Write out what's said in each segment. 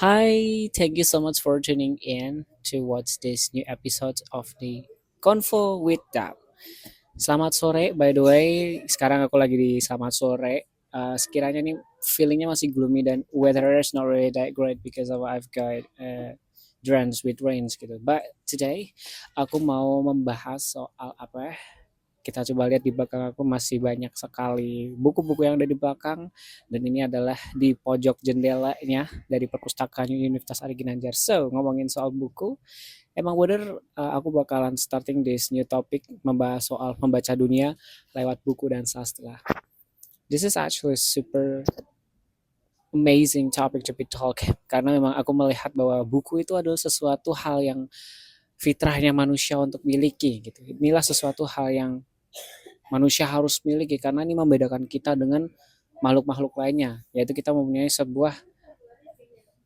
Hi, thank you so much for tuning in to watch this new episode of the Convo with Dap. Selamat sore, by the way. Sekarang aku lagi di selamat sore. Sekiranya nih feelingnya masih gloomy dan weather is not really that great because of I've got drenched with rains gitu. But today aku mau membahas soal apa ya? Kita coba lihat di belakang aku masih banyak sekali buku-buku yang ada di belakang dan ini adalah di pojok jendelanya dari perpustakaan Universitas Ari Ginanjar. So, ngomongin soal buku, emang bener aku bakalan starting this new topic membahas soal membaca dunia lewat buku dan sastra. This is actually super amazing topic to be talk karena memang aku melihat bahwa buku itu adalah sesuatu hal yang fitrahnya manusia untuk miliki gitu. Inilah sesuatu hal yang manusia harus miliki karena ini membedakan kita dengan makhluk-makhluk lainnya, yaitu kita mempunyai sebuah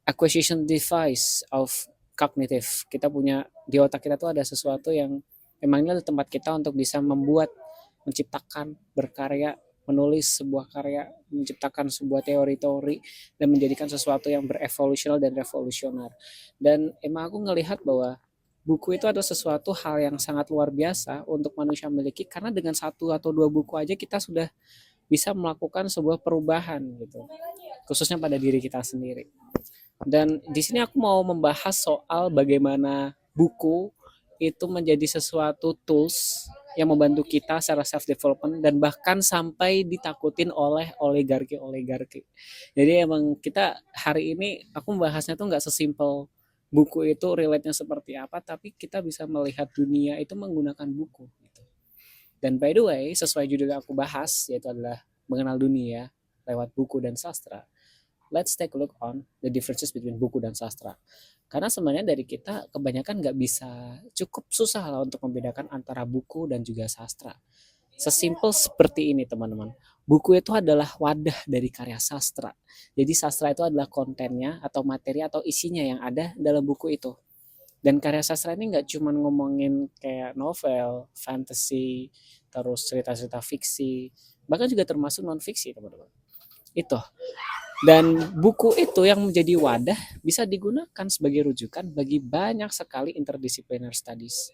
acquisition device of cognitive. Kita punya di otak kita tuh ada sesuatu yang memangnya tempat kita untuk bisa membuat, menciptakan, berkarya, menulis sebuah karya, menciptakan sebuah teori-teori dan menjadikan sesuatu yang berevolusional dan revolusioner. Dan emang aku ngelihat bahwa buku itu adalah sesuatu hal yang sangat luar biasa untuk manusia miliki karena dengan satu atau dua buku aja kita sudah bisa melakukan sebuah perubahan gitu, khususnya pada diri kita sendiri. Dan di sini aku mau membahas soal bagaimana buku itu menjadi sesuatu tools yang membantu kita secara self development dan bahkan sampai ditakutin oleh oligarki-oligarki. Jadi emang kita hari ini aku membahasnya tuh nggak sesimpel buku itu relate-nya seperti apa, tapi kita bisa melihat dunia itu menggunakan buku. Gitu. Dan by the way, sesuai judul yang aku bahas yaitu adalah mengenal dunia lewat buku dan sastra. Let's take a look on the differences between buku dan sastra. Karena sebenarnya dari kita kebanyakan nggak bisa, cukup susah lah untuk membedakan antara buku dan juga sastra. Sesimpel seperti ini teman-teman. Buku itu adalah wadah dari karya sastra. Jadi sastra itu adalah kontennya atau materi atau isinya yang ada dalam buku itu. Dan karya sastra ini nggak cuma ngomongin kayak novel, fantasy, terus cerita-cerita fiksi, bahkan juga termasuk non fiksi teman-teman. Itu. Dan buku itu yang menjadi wadah bisa digunakan sebagai rujukan bagi banyak sekali interdisciplinary studies.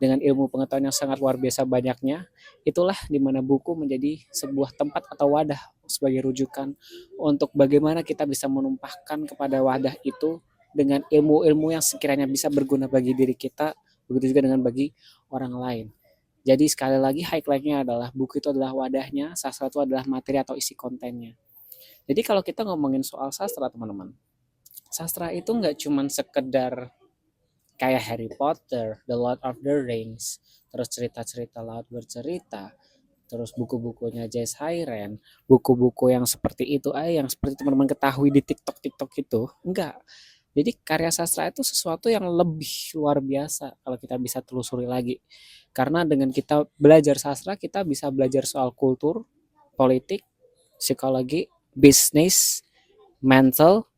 Dengan ilmu pengetahuan yang sangat luar biasa banyaknya, itulah di mana buku menjadi sebuah tempat atau wadah sebagai rujukan untuk bagaimana kita bisa menumpahkan kepada wadah itu dengan ilmu-ilmu yang sekiranya bisa berguna bagi diri kita, begitu juga dengan bagi orang lain. Jadi sekali lagi highlightnya adalah buku itu adalah wadahnya, sastra itu adalah materi atau isi kontennya. Jadi kalau kita ngomongin soal sastra teman-teman, sastra itu nggak cuma sekedar kayak Harry Potter, The Lord of the Rings, terus cerita-cerita laut bercerita, terus buku-bukunya Jess Hayren, buku-buku yang seperti itu, yang seperti teman-teman ketahui di TikTok itu, enggak. Jadi karya sastra itu sesuatu yang lebih luar biasa kalau kita bisa telusuri lagi. Karena dengan kita belajar sastra, kita bisa belajar soal kultur, politik, psikologi, business, mental,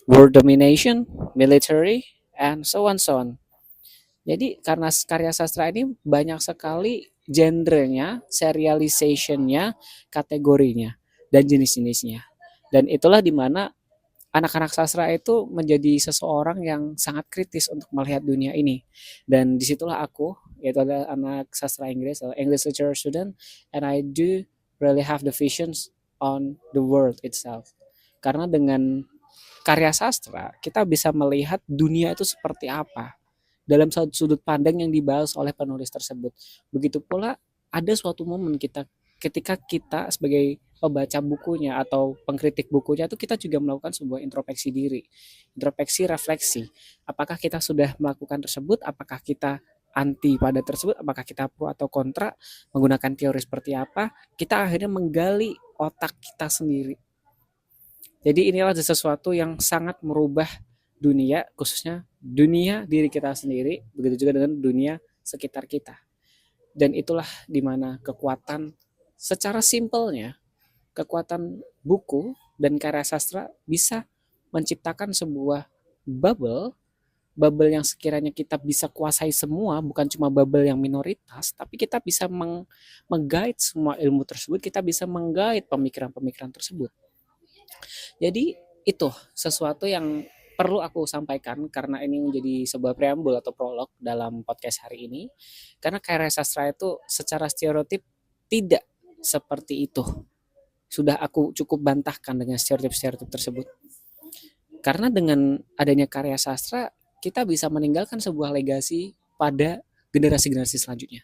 world domination, military, and so on so on. Jadi karena karya sastra ini banyak sekali genrenya, serializationnya, kategorinya, dan jenis-jenisnya. Dan itulah dimana anak-anak sastra itu menjadi seseorang yang sangat kritis untuk melihat dunia ini. Dan disitulah aku, yaitu adalah anak sastra Inggris, English literature student, and I do really have the visions on the world itself. Karena dengan karya sastra, kita bisa melihat dunia itu seperti apa dalam sudut pandang yang dibahas oleh penulis tersebut. Begitu pula ada suatu momen kita ketika kita sebagai pembaca bukunya atau pengkritik bukunya itu kita juga melakukan sebuah introspeksi diri, introspeksi refleksi. Apakah kita sudah melakukan tersebut? Apakah kita anti pada tersebut? Apakah kita pro atau kontra? Menggunakan teori seperti apa? Kita akhirnya menggali otak kita sendiri. Jadi inilah sesuatu yang sangat merubah dunia, khususnya dunia diri kita sendiri, begitu juga dengan dunia sekitar kita. Dan itulah dimana kekuatan secara simpelnya, kekuatan buku dan karya sastra bisa menciptakan sebuah bubble, bubble yang sekiranya kita bisa kuasai semua, bukan cuma bubble yang minoritas, tapi kita bisa meng-guide semua ilmu tersebut, kita bisa meng-guide pemikiran-pemikiran tersebut. Jadi itu sesuatu yang perlu aku sampaikan karena ini menjadi sebuah preambul atau prolog dalam podcast hari ini. Karena karya sastra itu secara stereotip tidak seperti itu. Sudah aku cukup bantahkan dengan stereotip-stereotip tersebut. Karena dengan adanya karya sastra, kita bisa meninggalkan sebuah legasi pada generasi-generasi selanjutnya.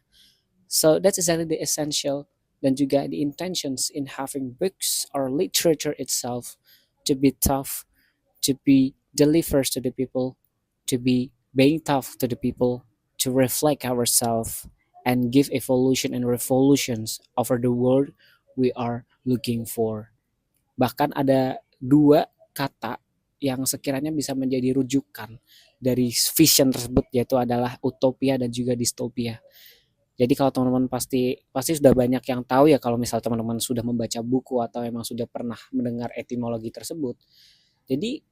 So that's exactly the essential dan juga the intentions in having books or literature itself to be tough, to be delivers to the people, to be being tough to the people, to reflect ourselves and give evolution and revolutions over the world we are looking for. Bahkan ada dua kata yang sekiranya bisa menjadi rujukan dari vision tersebut, yaitu adalah utopia dan juga distopia. Jadi kalau teman-teman pasti pasti sudah banyak yang tahu ya kalau misal teman-teman sudah membaca buku atau emang sudah pernah mendengar etimologi tersebut. Jadi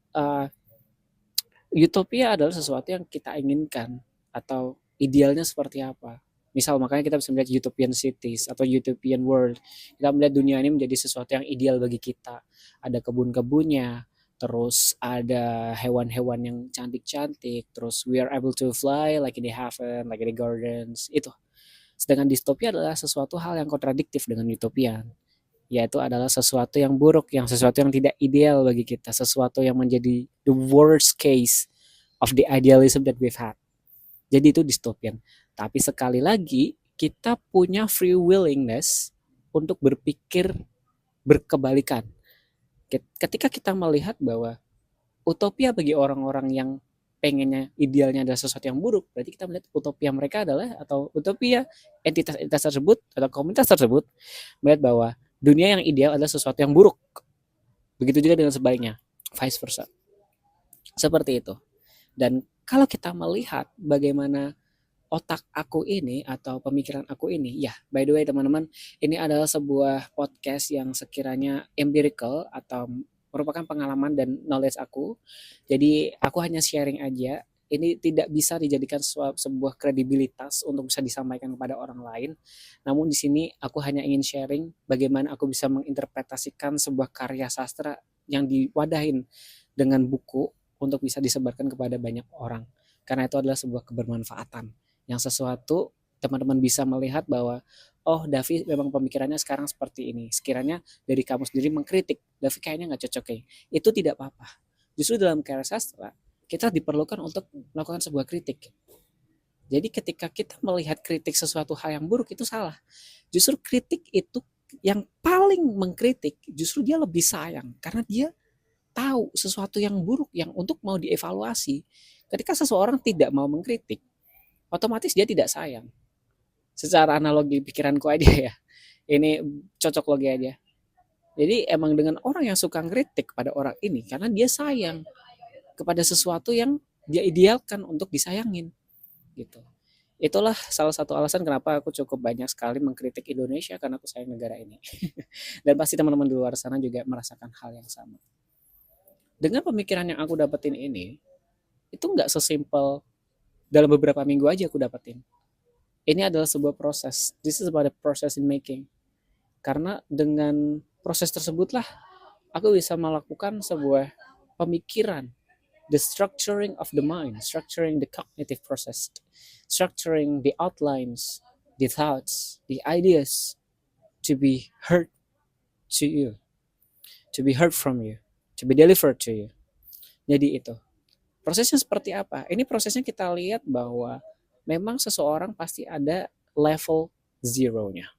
utopia adalah sesuatu yang kita inginkan atau idealnya seperti apa. Misal makanya kita bisa melihat utopian cities atau utopian world. Kita melihat dunia ini menjadi sesuatu yang ideal bagi kita. Ada kebun-kebunnya, terus ada hewan-hewan yang cantik-cantik, terus we are able to fly like in the heaven, like in the gardens. Itu. Sedangkan distopia adalah sesuatu hal yang kontradiktif dengan utopia, yaitu adalah sesuatu yang buruk, yang sesuatu yang tidak ideal bagi kita, sesuatu yang menjadi the worst case of the idealism that we've had. Jadi itu dystopian. Tapi sekali lagi, kita punya free willingness untuk berpikir berkebalikan. Ketika kita melihat bahwa utopia bagi orang-orang yang pengennya idealnya adalah sesuatu yang buruk, berarti kita melihat utopia mereka adalah atau utopia entitas-entitas tersebut atau komunitas tersebut melihat bahwa dunia yang ideal adalah sesuatu yang buruk. Begitu juga dengan sebaliknya, vice versa. Seperti itu. Dan kalau kita melihat bagaimana otak aku ini atau pemikiran aku ini, ya by the way teman-teman, ini adalah sebuah podcast yang sekiranya empirical atau merupakan pengalaman dan knowledge aku. Jadi aku hanya sharing aja. Ini tidak bisa dijadikan sebuah kredibilitas untuk bisa disampaikan kepada orang lain. Namun di sini aku hanya ingin sharing bagaimana aku bisa menginterpretasikan sebuah karya sastra yang diwadahin dengan buku untuk bisa disebarkan kepada banyak orang. Karena itu adalah sebuah kebermanfaatan yang sesuatu teman-teman bisa melihat bahwa oh Davi memang pemikirannya sekarang seperti ini. Sekiranya dari kamu sendiri mengkritik, Davi kayaknya nggak cocok ya. Itu tidak apa-apa. Justru dalam karya sastra kita diperlukan untuk melakukan sebuah kritik. Jadi ketika kita melihat kritik sesuatu hal yang buruk itu salah. Justru kritik itu yang paling mengkritik justru dia lebih sayang karena dia tahu sesuatu yang buruk yang untuk mau dievaluasi. Ketika seseorang tidak mau mengkritik, otomatis dia tidak sayang. Secara analogi pikiranku aja ya. Ini cocok logi aja. Jadi emang dengan orang yang suka kritik pada orang ini karena dia sayang kepada sesuatu yang dia idealkan untuk disayangin gitu. Itulah salah satu alasan kenapa aku cukup banyak sekali mengkritik Indonesia karena aku sayang negara ini. Dan pasti teman-teman di luar sana juga merasakan hal yang sama. Dengan pemikiran yang aku dapetin ini, itu nggak sesimpel dalam beberapa minggu aja aku dapetin. Ini adalah sebuah proses. This is about the process in making. Karena dengan proses tersebutlah aku bisa melakukan sebuah pemikiran, the structuring of the mind, structuring the cognitive process, structuring the outlines, the thoughts, the ideas to be heard to you, to be heard from you, to be delivered to you. Jadi itu. Prosesnya seperti apa? Ini prosesnya kita lihat bahwa memang seseorang pasti ada level zero-nya.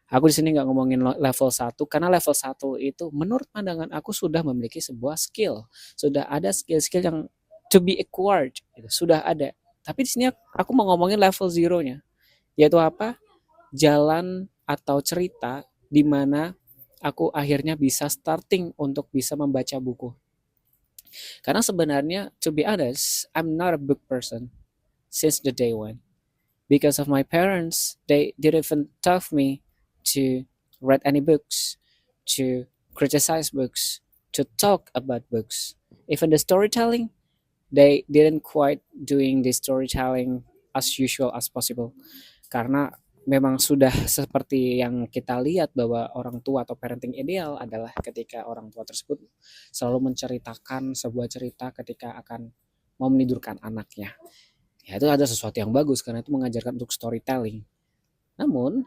Aku di sini nggak ngomongin level 1 karena level 1 itu menurut pandangan aku sudah memiliki sebuah skill. Sudah ada skill-skill yang to be acquired, gitu. Sudah ada. Tapi di sini aku mau ngomongin level zero-nya. Yaitu apa? Jalan atau cerita di mana aku akhirnya bisa starting untuk bisa membaca buku. Karena sebenarnya to be honest, I'm not a book person since the day one. Because of my parents, they didn't even taught me to read any books, to criticize books, to talk about books. Even the storytelling, they didn't quite doing the storytelling as usual as possible. Karena memang sudah seperti yang kita lihat bahwa orang tua atau parenting ideal adalah ketika orang tua tersebut selalu menceritakan sebuah cerita ketika akan mau menidurkan anaknya. Ya itu ada sesuatu yang bagus karena itu mengajarkan untuk storytelling. Namun,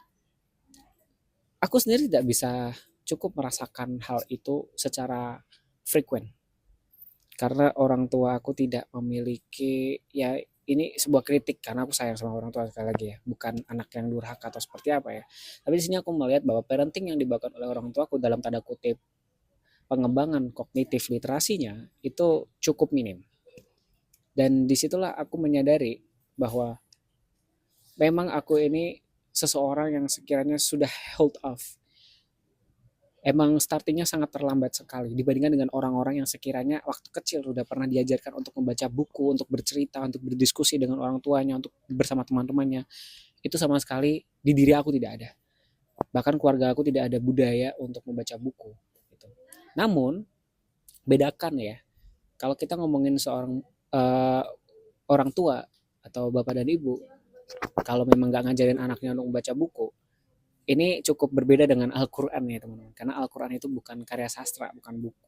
aku sendiri tidak bisa cukup merasakan hal itu secara frequent karena orang tua aku tidak memiliki, ya ini sebuah kritik karena aku sayang sama orang tua sekali lagi ya, bukan anak yang durhaka atau seperti apa ya. Tapi di sini aku melihat bahwa parenting yang dibagikan oleh orang tua aku dalam tanda kutip pengembangan kognitif literasinya itu cukup minim. Dan disitulah aku menyadari bahwa memang aku ini seseorang yang sekiranya sudah hold off. Emang startingnya sangat terlambat sekali dibandingkan dengan orang-orang yang sekiranya waktu kecil sudah pernah diajarkan untuk membaca buku, untuk bercerita, untuk berdiskusi dengan orang tuanya, untuk bersama teman-temannya. Itu sama sekali di diri aku tidak ada. Bahkan keluarga aku tidak ada budaya untuk membaca buku. Gitu. Namun bedakan ya, kalau kita ngomongin seorang orang tua atau bapak dan ibu, kalau memang nggak ngajarin anaknya untuk membaca buku, ini cukup berbeda dengan Al-Quran ya teman-teman. Karena Al-Quran itu bukan karya sastra,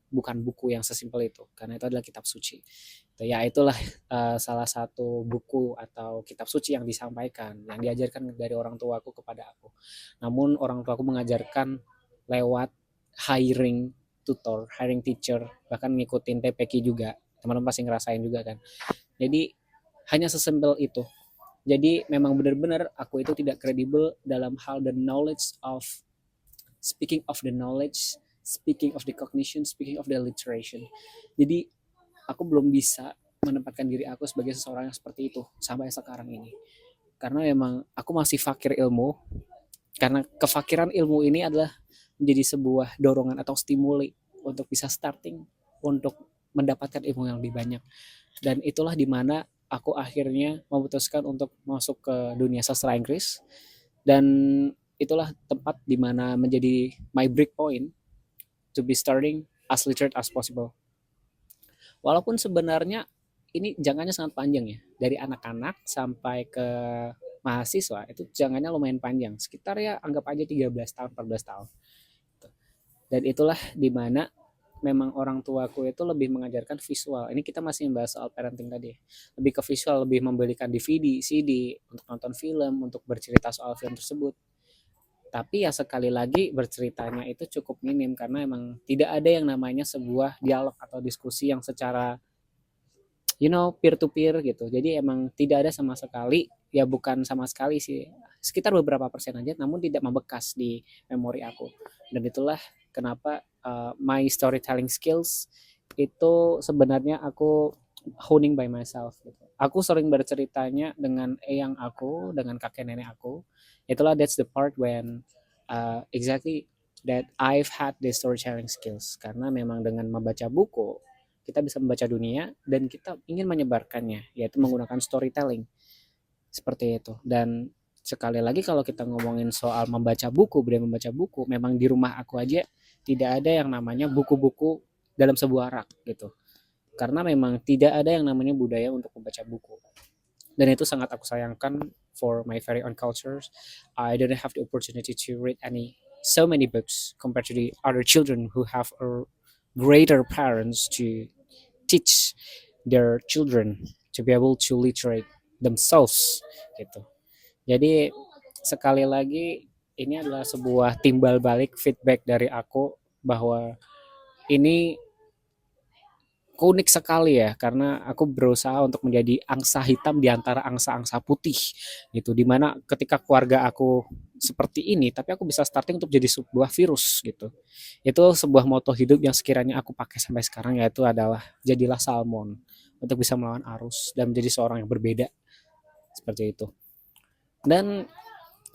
bukan buku yang sesimpel itu. Karena itu adalah kitab suci. Ya itulah salah satu buku atau kitab suci yang disampaikan, yang diajarkan dari orang tuaku kepada aku. Namun orang tuaku mengajarkan lewat hiring tutor, hiring teacher, bahkan ngikutin TPQ juga. Teman-teman pasti ngerasain juga kan. Jadi hanya sesimpel itu. Jadi memang benar-benar aku itu tidak kredibel dalam hal the knowledge of speaking of the cognition, speaking of the literation. Jadi aku belum bisa menempatkan diri aku sebagai seseorang yang seperti itu sampai sekarang ini. Karena memang aku masih fakir ilmu, karena kefakiran ilmu ini adalah menjadi sebuah dorongan atau stimuli untuk bisa starting untuk mendapatkan ilmu yang lebih banyak. Dan itulah dimana aku akhirnya memutuskan untuk masuk ke dunia sastra Inggris, dan itulah tempat dimana menjadi my break point to be starting as literate as possible. Walaupun sebenarnya ini jangkanya sangat panjang ya, dari anak-anak sampai ke mahasiswa itu jangkanya lumayan panjang, sekitar ya anggap aja 13 tahun 14 tahun. Dan itulah dimana memang orang tuaku itu lebih mengajarkan visual. Ini kita masih membahas soal parenting tadi. Lebih ke visual, lebih membelikan DVD, CD untuk nonton film, untuk bercerita soal film tersebut. Tapi ya sekali lagi berceritanya itu cukup minim karena emang tidak ada yang namanya sebuah dialog atau diskusi yang secara peer to peer gitu. Jadi emang tidak ada sama sekali, ya bukan sama sekali sih, sekitar beberapa persen aja, namun tidak membekas di memori aku. Dan itulah kenapa my storytelling skills itu sebenarnya aku honing by myself gitu. Aku sering berceritanya dengan eyang aku, dengan kakek nenek aku. Itulah that's the part when exactly that I've had the storytelling skills, karena memang dengan membaca buku kita bisa membaca dunia dan kita ingin menyebarkannya, yaitu menggunakan storytelling seperti itu. Dan sekali lagi kalau kita ngomongin soal membaca buku, budaya membaca buku, memang di rumah aku aja tidak ada yang namanya buku-buku dalam sebuah rak gitu. Karena memang tidak ada yang namanya budaya untuk membaca buku. Dan itu sangat aku sayangkan for my very own cultures. I didn't have the opportunity to read so many books compared to the other children who have a greater parents to teach their children to be able to literate themselves gitu. Jadi sekali lagi ini adalah sebuah timbal balik feedback dari aku bahwa ini unik sekali ya, karena aku berusaha untuk menjadi angsa hitam di antara angsa-angsa putih gitu, dimana ketika keluarga aku seperti ini tapi aku bisa starting untuk jadi sebuah virus gitu. Itu sebuah moto hidup yang sekiranya aku pakai sampai sekarang, yaitu adalah jadilah salmon untuk bisa melawan arus dan menjadi seorang yang berbeda seperti itu. Dan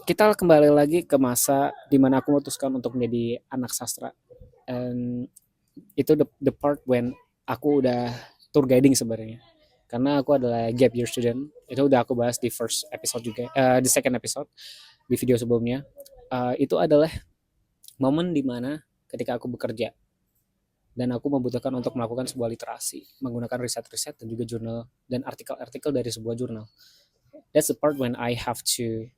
kita kembali lagi ke masa dimana aku memutuskan untuk menjadi anak sastra, and itu the part when aku udah tour guiding sebenarnya, karena aku adalah gap year student. Itu udah aku bahas di first episode juga, di second episode di video sebelumnya. Itu adalah momen dimana ketika aku bekerja dan aku membutuhkan untuk melakukan sebuah literasi menggunakan riset-riset dan juga jurnal dan artikel-artikel dari sebuah jurnal. That's the part when I have to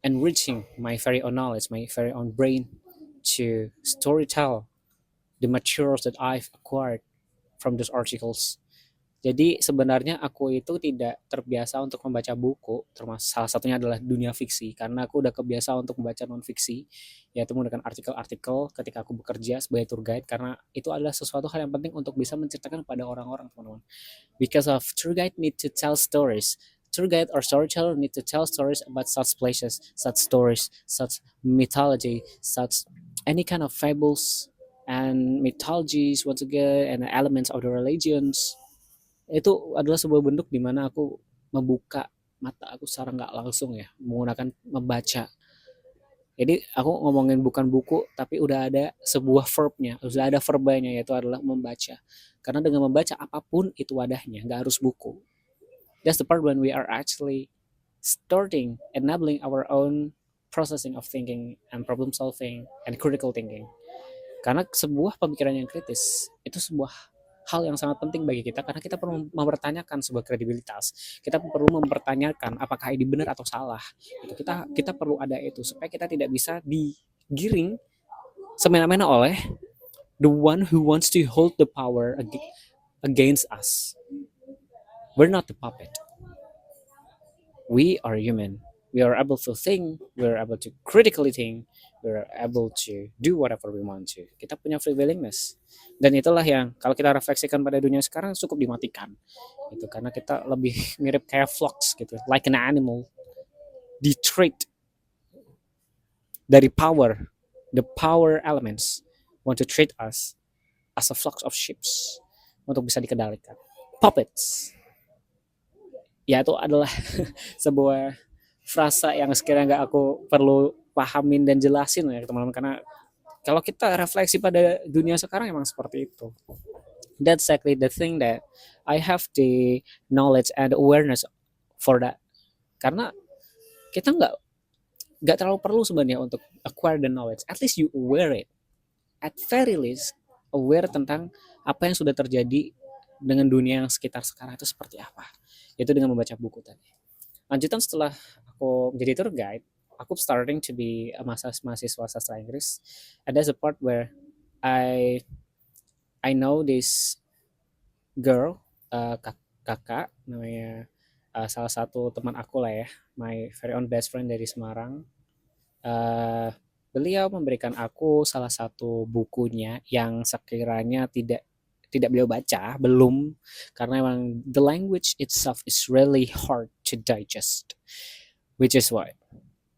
enriching my very own knowledge, my very own brain to storytell the materials that I've acquired from those articles. Jadi sebenarnya aku itu tidak terbiasa untuk membaca buku, termasuk salah satunya adalah dunia fiksi, karena aku udah kebiasa untuk membaca non fiksi, yaitu menggunakan artikel-artikel ketika aku bekerja sebagai tour guide, karena itu adalah sesuatu hal yang penting untuk bisa menceritakan kepada orang-orang, teman-teman. Because of tour guide need to tell stories. Tour guide or storyteller need to tell stories about such places, such stories, such mythology, such any kind of fables and mythologies once again and elements of the religions. Itu adalah sebuah bentuk di mana aku membuka mata aku secara nggak langsung ya, menggunakan membaca. Jadi aku ngomongin bukan buku, tapi udah ada sebuah verbnya, sudah ada verbanya, yaitu adalah membaca. Karena dengan membaca apapun itu wadahnya, nggak harus buku. That's the part when we are actually starting enabling our own processing of thinking and problem solving and critical thinking. Karena sebuah pemikiran yang kritis itu sebuah hal yang sangat penting bagi kita, karena kita perlu mempertanyakan sebuah kredibilitas. Kita perlu mempertanyakan apakah ini benar atau salah. Kita perlu ada itu supaya kita tidak bisa digiring semena-mena oleh the one who wants to hold the power against us. We're not the puppet. We are human. We are able to think, we are able to critically think, we are able to do whatever we want to. Kita punya free willingness. Dan itulah yang kalau kita refleksikan pada dunia sekarang cukup dimatikan. Itu karena kita lebih mirip kayak flocks gitu, like an animal. The trait dari power, the power elements want to treat us as a flock of sheep untuk bisa dikendalikan. Puppets. Ya itu adalah sebuah frasa yang sekiranya nggak aku perlu pahamin dan jelasin ya teman-teman, karena kalau kita refleksi pada dunia sekarang emang seperti itu. That's exactly the thing that I have the knowledge and awareness for that. Karena kita nggak terlalu perlu sebenarnya untuk acquire the knowledge. At least you aware it. At very least aware tentang apa yang sudah terjadi dengan dunia yang sekitar sekarang itu seperti apa. Itu dengan membaca buku tadi. Lanjutan setelah aku menjadi tour guide, aku starting to be a mahasiswa sastra Inggris. And there's a part where I I know this girl, kakak namanya, salah satu teman aku lah ya, my very own best friend dari Semarang. Beliau memberikan aku salah satu bukunya yang sekiranya tidak beliau baca, belum, karena emang the language itself is really hard to digest, which is why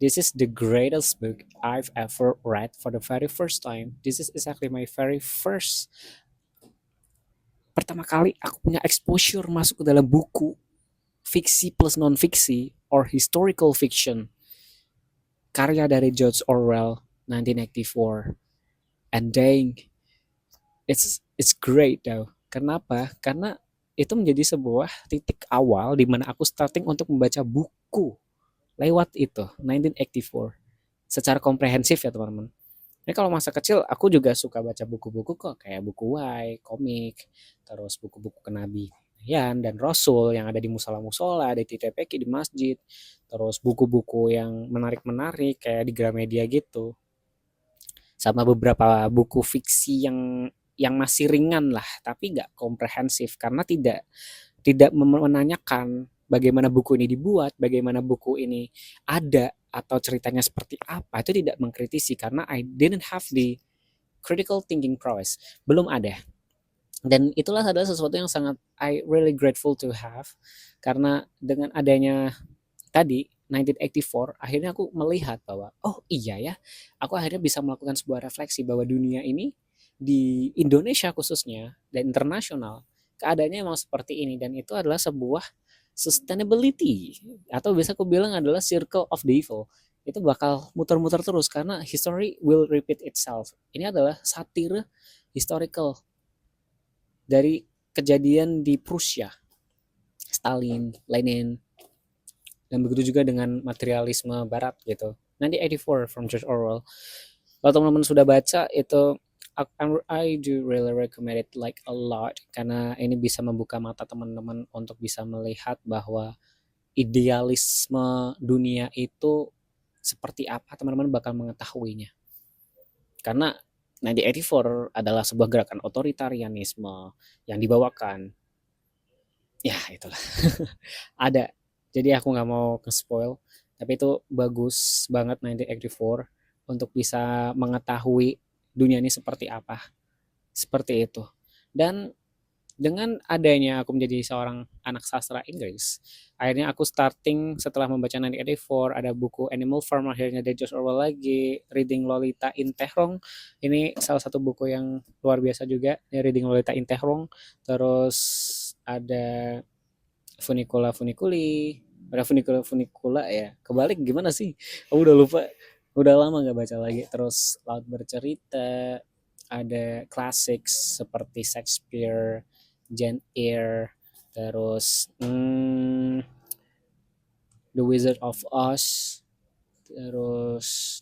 this is the greatest book I've ever read for the very first time. This is exactly my very first, pertama kali aku punya exposure masuk ke dalam buku fiksi plus non fiksi or historical fiction, karya dari George Orwell 1984. And dang, it's great though. Kenapa? Karena itu menjadi sebuah titik awal di mana aku starting untuk membaca buku lewat itu 1984 secara komprehensif ya teman-teman. Ini kalau masa kecil aku juga suka baca buku-buku kok, kayak buku Y, komik, terus buku-buku kenabian dan Rasul yang ada di musola-musola, di TPQ, di masjid, terus buku-buku yang menarik-menarik kayak di Gramedia gitu, sama beberapa buku fiksi yang masih ringan lah, tapi nggak komprehensif karena tidak menanyakan bagaimana buku ini dibuat, bagaimana buku ini ada, atau ceritanya seperti apa. Itu tidak mengkritisi karena I didn't have the critical thinking prowess. Belum ada. Dan itulah adalah sesuatu yang sangat I really grateful to have, karena dengan adanya tadi 1984 akhirnya aku melihat bahwa oh iya ya, aku akhirnya bisa melakukan sebuah refleksi bahwa dunia ini di Indonesia khususnya dan internasional keadaannya emang seperti ini, dan itu adalah sebuah sustainability, atau bisa aku bilang adalah circle of the evil. Itu bakal muter-muter terus karena history will repeat itself. Ini adalah satir historical dari kejadian di Prusia, Stalin, Lenin, dan begitu juga dengan materialisme barat gitu. 1984 from George Orwell. Kalau teman-teman sudah baca itu, I do really recommend it like a lot, karena ini bisa membuka mata teman-teman untuk bisa melihat bahwa idealisme dunia itu seperti apa teman-teman bakal mengetahuinya. Karena 1984 adalah sebuah gerakan otoritarianisme yang dibawakan, ya itulah, ada. Jadi aku nggak mau ke spoil, tapi itu bagus banget 1984 untuk bisa mengetahui dunia ini seperti apa, seperti itu. Dan dengan adanya aku menjadi seorang anak sastra Inggris, akhirnya aku starting setelah membaca 1984, ada buku Animal Farm akhirnya dari George Orwell lagi, Reading Lolita in Tehrong. Ini salah satu buku yang luar biasa juga, ya, Reading Lolita in Tehrong. Terus ada Funicula Funiculi, ada Funicula Funicula ya. Kebalik gimana sih? Aku udah lupa. Udah lama nggak baca lagi. Terus Laut Bercerita, ada klasik seperti Shakespeare, Jane Eyre, terus The Wizard of Oz, terus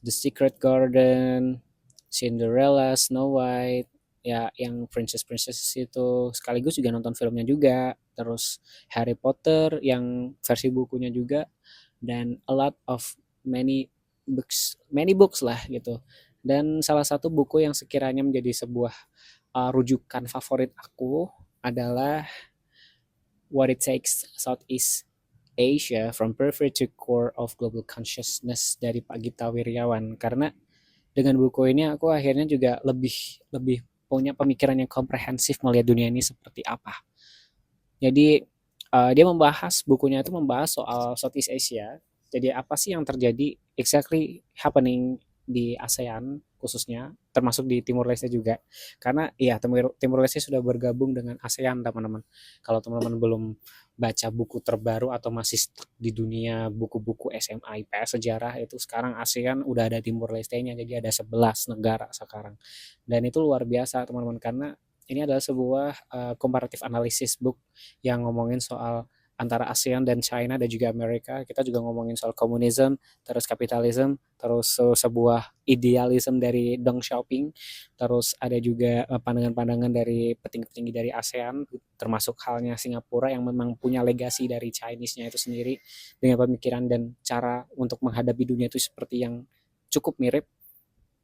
The Secret Garden, Cinderella, Snow White, ya yang princess itu, sekaligus juga nonton filmnya juga, terus Harry Potter yang versi bukunya juga, dan a lot of many books lah gitu. Dan salah satu buku yang sekiranya menjadi sebuah rujukan favorit aku adalah What It Takes Southeast Asia from Periphery to Core of Global Consciousness dari Pak Gita Wirjawan. Karena dengan buku ini aku akhirnya juga lebih lebih punya pemikiran yang komprehensif melihat dunia ini seperti apa. Jadi dia membahas, bukunya itu membahas soal Southeast Asia. Jadi apa sih yang terjadi exactly happening di ASEAN khususnya, termasuk di Timur Leste juga. Karena ya Timur Leste sudah bergabung dengan ASEAN, teman-teman. Kalau teman-teman belum baca buku terbaru atau masih stuck di dunia buku-buku SMA IPS sejarah, itu sekarang ASEAN udah ada Timur Leste-nya, jadi ada 11 negara sekarang. Dan itu luar biasa, teman-teman, karena ini adalah sebuah comparative analysis book yang ngomongin soal antara ASEAN dan China dan juga Amerika. Kita juga ngomongin soal komunisme, terus kapitalisme, terus sebuah idealisme dari Deng Xiaoping, terus ada juga pandangan-pandangan dari petinggi-petinggi dari ASEAN, termasuk halnya Singapura yang memang punya legasi dari Chinese-nya itu sendiri, dengan pemikiran dan cara untuk menghadapi dunia itu seperti yang cukup mirip.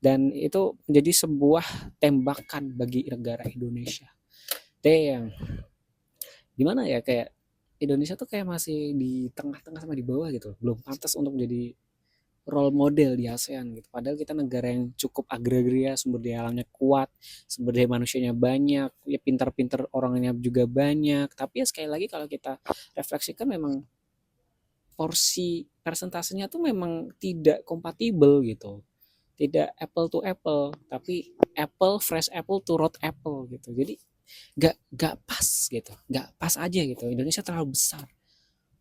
Dan itu menjadi sebuah tembakan bagi negara Indonesia. Yang gimana ya, kayak Indonesia tuh kayak masih di tengah-tengah sama di bawah gitu, belum pantas untuk menjadi role model di ASEAN gitu. Padahal kita negara yang cukup agraria, sumber daya alamnya kuat, sumber daya manusianya banyak, ya pintar-pintar orangnya juga banyak. Tapi ya sekali lagi kalau kita refleksikan, memang porsi persentasenya tuh memang tidak kompatibel gitu. Tidak apple to apple, tapi fresh apple to rot apple gitu. Jadi gak pas gitu, gak pas aja gitu. Indonesia terlalu besar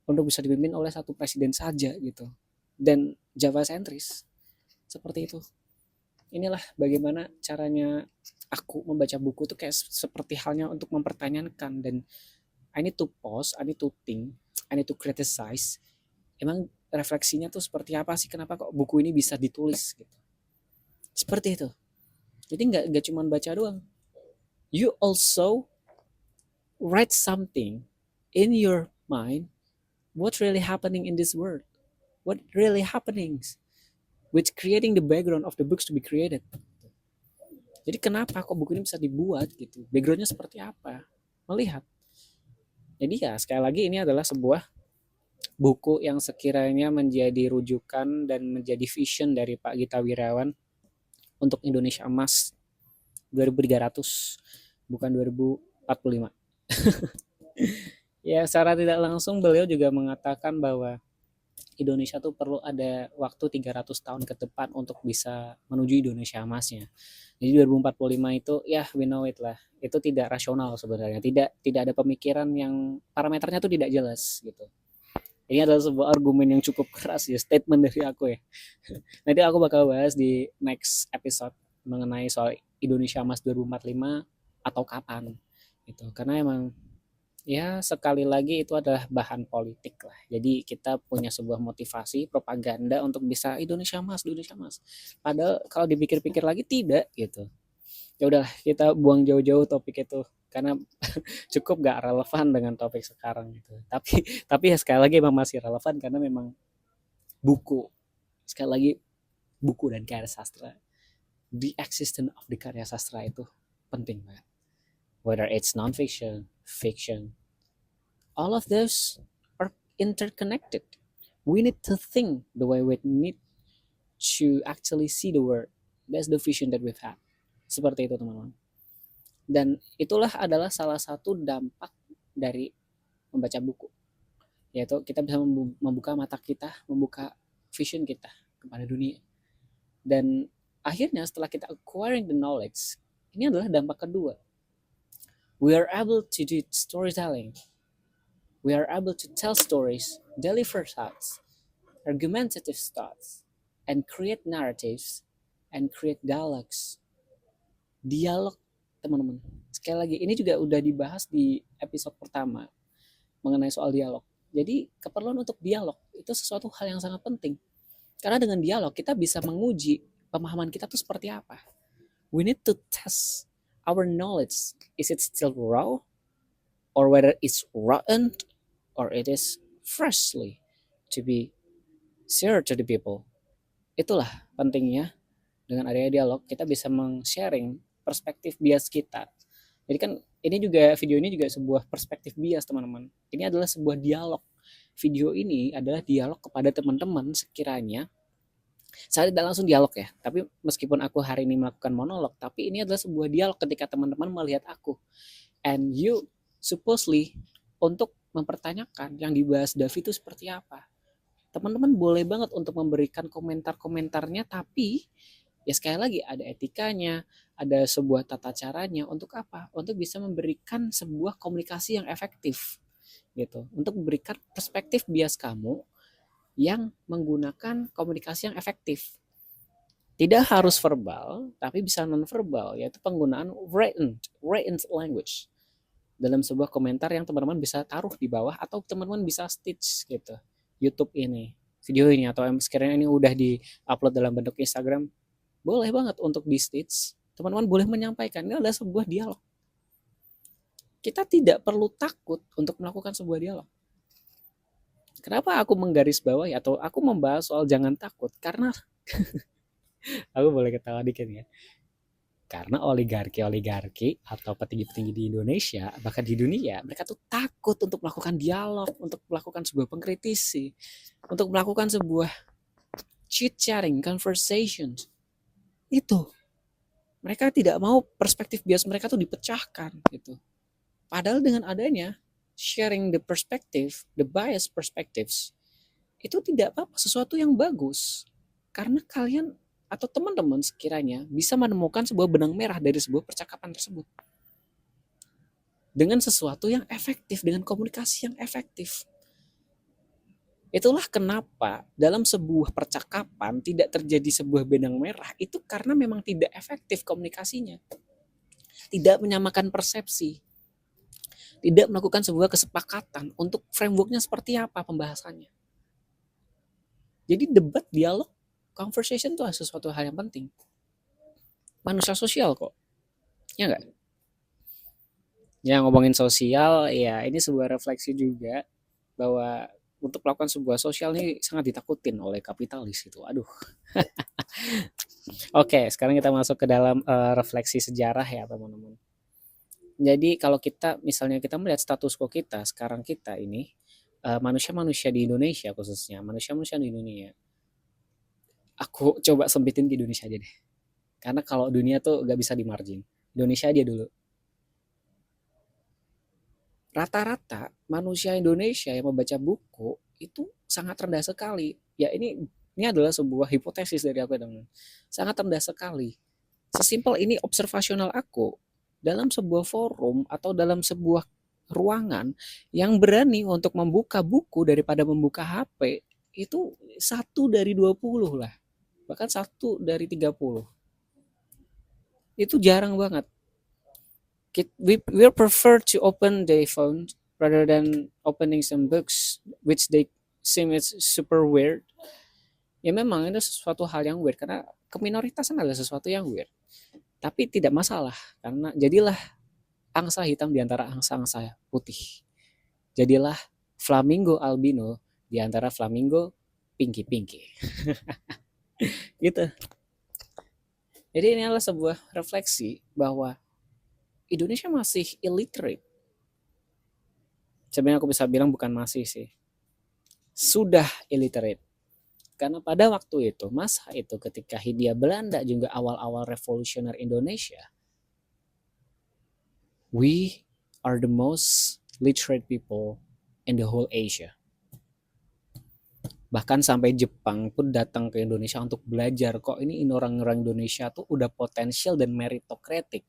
untuk bisa dipimpin oleh satu presiden saja gitu, dan Java sentris seperti itu. Inilah bagaimana caranya aku membaca buku itu, kayak seperti halnya untuk mempertanyakan, dan I need to pause, I need to think, I need to criticize. Emang refleksinya tuh seperti apa sih, kenapa kok buku ini bisa ditulis gitu, seperti itu. Jadi nggak cuma baca doang, you also write something in your mind, what really happening in this world, what really happenings with creating the background of the books to be created. Jadi kenapa kok buku ini bisa dibuat gitu, backgroundnya seperti apa, melihat. Jadi ya sekali lagi, ini adalah sebuah buku yang sekiranya menjadi rujukan dan menjadi vision dari Pak Gita Wirjawan untuk Indonesia Emas 2300, bukan 2045. Ya, secara tidak langsung beliau juga mengatakan bahwa Indonesia tuh perlu ada waktu 300 tahun ke depan untuk bisa menuju Indonesia emasnya. Jadi 2045 itu ya we know it lah. Itu tidak rasional sebenarnya. Tidak ada pemikiran yang parameternya tuh tidak jelas gitu. Ini adalah sebuah argumen yang cukup keras ya, statement dari aku ya. Nanti aku bakal bahas di next episode mengenai soal Indonesia Emas 2045 atau kapan gitu. Karena emang ya sekali lagi itu adalah bahan politik lah. Jadi kita punya sebuah motivasi propaganda untuk bisa Indonesia Emas, Indonesia Emas. Padahal kalau dipikir-pikir lagi tidak gitu. Ya udahlah, kita buang jauh-jauh topik itu karena cukup gak relevan dengan topik sekarang gitu. Tapi ya sekali lagi memang masih relevan karena memang buku Sekali lagi, buku dan karya sastra, the existence of the karya sastra itu penting banget. Whether it's non-fiction, fiction, all of those are interconnected. We need to think the way we need to actually see the world. That's the vision that we've had. Seperti itu teman-teman. Dan itulah adalah salah satu dampak dari membaca buku. Yaitu kita bisa membuka mata kita, membuka vision kita kepada dunia. Dan akhirnya setelah kita acquiring the knowledge, ini adalah dampak kedua. We are able to do storytelling. We are able to tell stories, deliver thoughts, argumentative thoughts, and create narratives, and create dialogues. Dialog, teman-teman. Sekali lagi, ini juga udah dibahas di episode pertama mengenai soal dialog. Jadi, keperluan untuk dialog itu sesuatu hal yang sangat penting. Karena dengan dialog, kita bisa menguji pemahaman kita tuh seperti apa. We need to test our knowledge. Is it still raw? Or whether it's rotten? Or it is freshly to be shared to the people. Itulah pentingnya dengan adanya dialog, kita bisa meng-sharing perspektif bias kita. Jadi kan video ini juga sebuah perspektif bias teman-teman. Ini adalah sebuah dialog. Video ini adalah dialog kepada teman-teman sekiranya. Saya tidak langsung dialog ya, tapi meskipun aku hari ini melakukan monolog, tapi ini adalah sebuah dialog ketika teman-teman melihat aku. And you supposedly untuk mempertanyakan yang dibahas Davi itu seperti apa. Teman-teman boleh banget untuk memberikan komentar-komentarnya, tapi ya sekali lagi ada etikanya, ada sebuah tata caranya. Untuk apa? Untuk bisa memberikan sebuah komunikasi yang efektif gitu. Untuk memberikan perspektif bias kamu yang menggunakan komunikasi yang efektif. Tidak harus verbal, tapi bisa non-verbal, yaitu penggunaan written language dalam sebuah komentar yang teman-teman bisa taruh di bawah atau teman-teman bisa stitch gitu YouTube ini, video ini, atau sekiranya ini udah di-upload dalam bentuk Instagram, boleh banget untuk di stitch. Teman-teman boleh menyampaikan, ini adalah sebuah dialog. Kita tidak perlu takut untuk melakukan sebuah dialog. Kenapa aku menggarisbawahi atau aku membahas soal jangan takut? Karena aku boleh ketawa dikit ya. Karena oligarki atau petinggi-petinggi di Indonesia, bahkan di dunia, mereka tuh takut untuk melakukan dialog, untuk melakukan sebuah pengkritisi, untuk melakukan sebuah chit-chatting, conversations. Itu. Mereka tidak mau perspektif bias mereka tuh dipecahkan gitu. Padahal dengan adanya sharing the perspective, the bias perspectives, itu tidak apa-apa, sesuatu yang bagus. Karena kalian atau teman-teman sekiranya bisa menemukan sebuah benang merah dari sebuah percakapan tersebut. Dengan sesuatu yang efektif, dengan komunikasi yang efektif. Itulah kenapa dalam sebuah percakapan tidak terjadi sebuah benang merah, itu karena memang tidak efektif komunikasinya. Tidak menyamakan persepsi. Tidak melakukan sebuah kesepakatan untuk frameworknya seperti apa pembahasannya. Jadi debat, dialog, conversation itu sesuatu hal yang penting. Manusia sosial kok. Ya enggak? Ya ngomongin sosial, ya ini sebuah refleksi juga bahwa untuk melakukan sebuah sosial ini sangat ditakutin oleh kapitalis itu. Aduh. Oke, sekarang kita masuk ke dalam refleksi sejarah ya teman-teman. Jadi kalau misalnya kita melihat status quo kita, sekarang kita ini, manusia-manusia di Indonesia khususnya, manusia-manusia di dunia, aku coba sempitin di Indonesia aja deh. Karena kalau dunia tuh gak bisa di margin. Indonesia aja dulu. Rata-rata manusia Indonesia yang membaca buku itu sangat rendah sekali. Ya ini adalah sebuah hipotesis dari aku teman. Sangat rendah sekali. Sesimpel ini observasional aku dalam sebuah forum atau dalam sebuah ruangan yang berani untuk membuka buku daripada membuka HP itu 1 dari 20 lah. Bahkan 1 dari 30. Itu jarang banget. We prefer to open the phone rather than opening some books which they seem it's super weird. Ya memang itu sesuatu hal yang weird karena keminoritas adalah sesuatu yang weird. Tapi tidak masalah karena jadilah angsa hitam di antara angsa-angsa putih. Jadilah flamingo albino di antara flamingo pinky gitu. Jadi ini adalah sebuah refleksi bahwa Indonesia masih illiterate. Sebenarnya aku bisa bilang bukan masih sih, sudah illiterate. Karena pada waktu itu, masa itu ketika Hindia Belanda juga awal-awal revolusioner Indonesia, we are the most literate people in the whole Asia. Bahkan sampai Jepang pun datang ke Indonesia untuk belajar, kok ini orang-orang Indonesia tuh udah potensial dan meritokratik.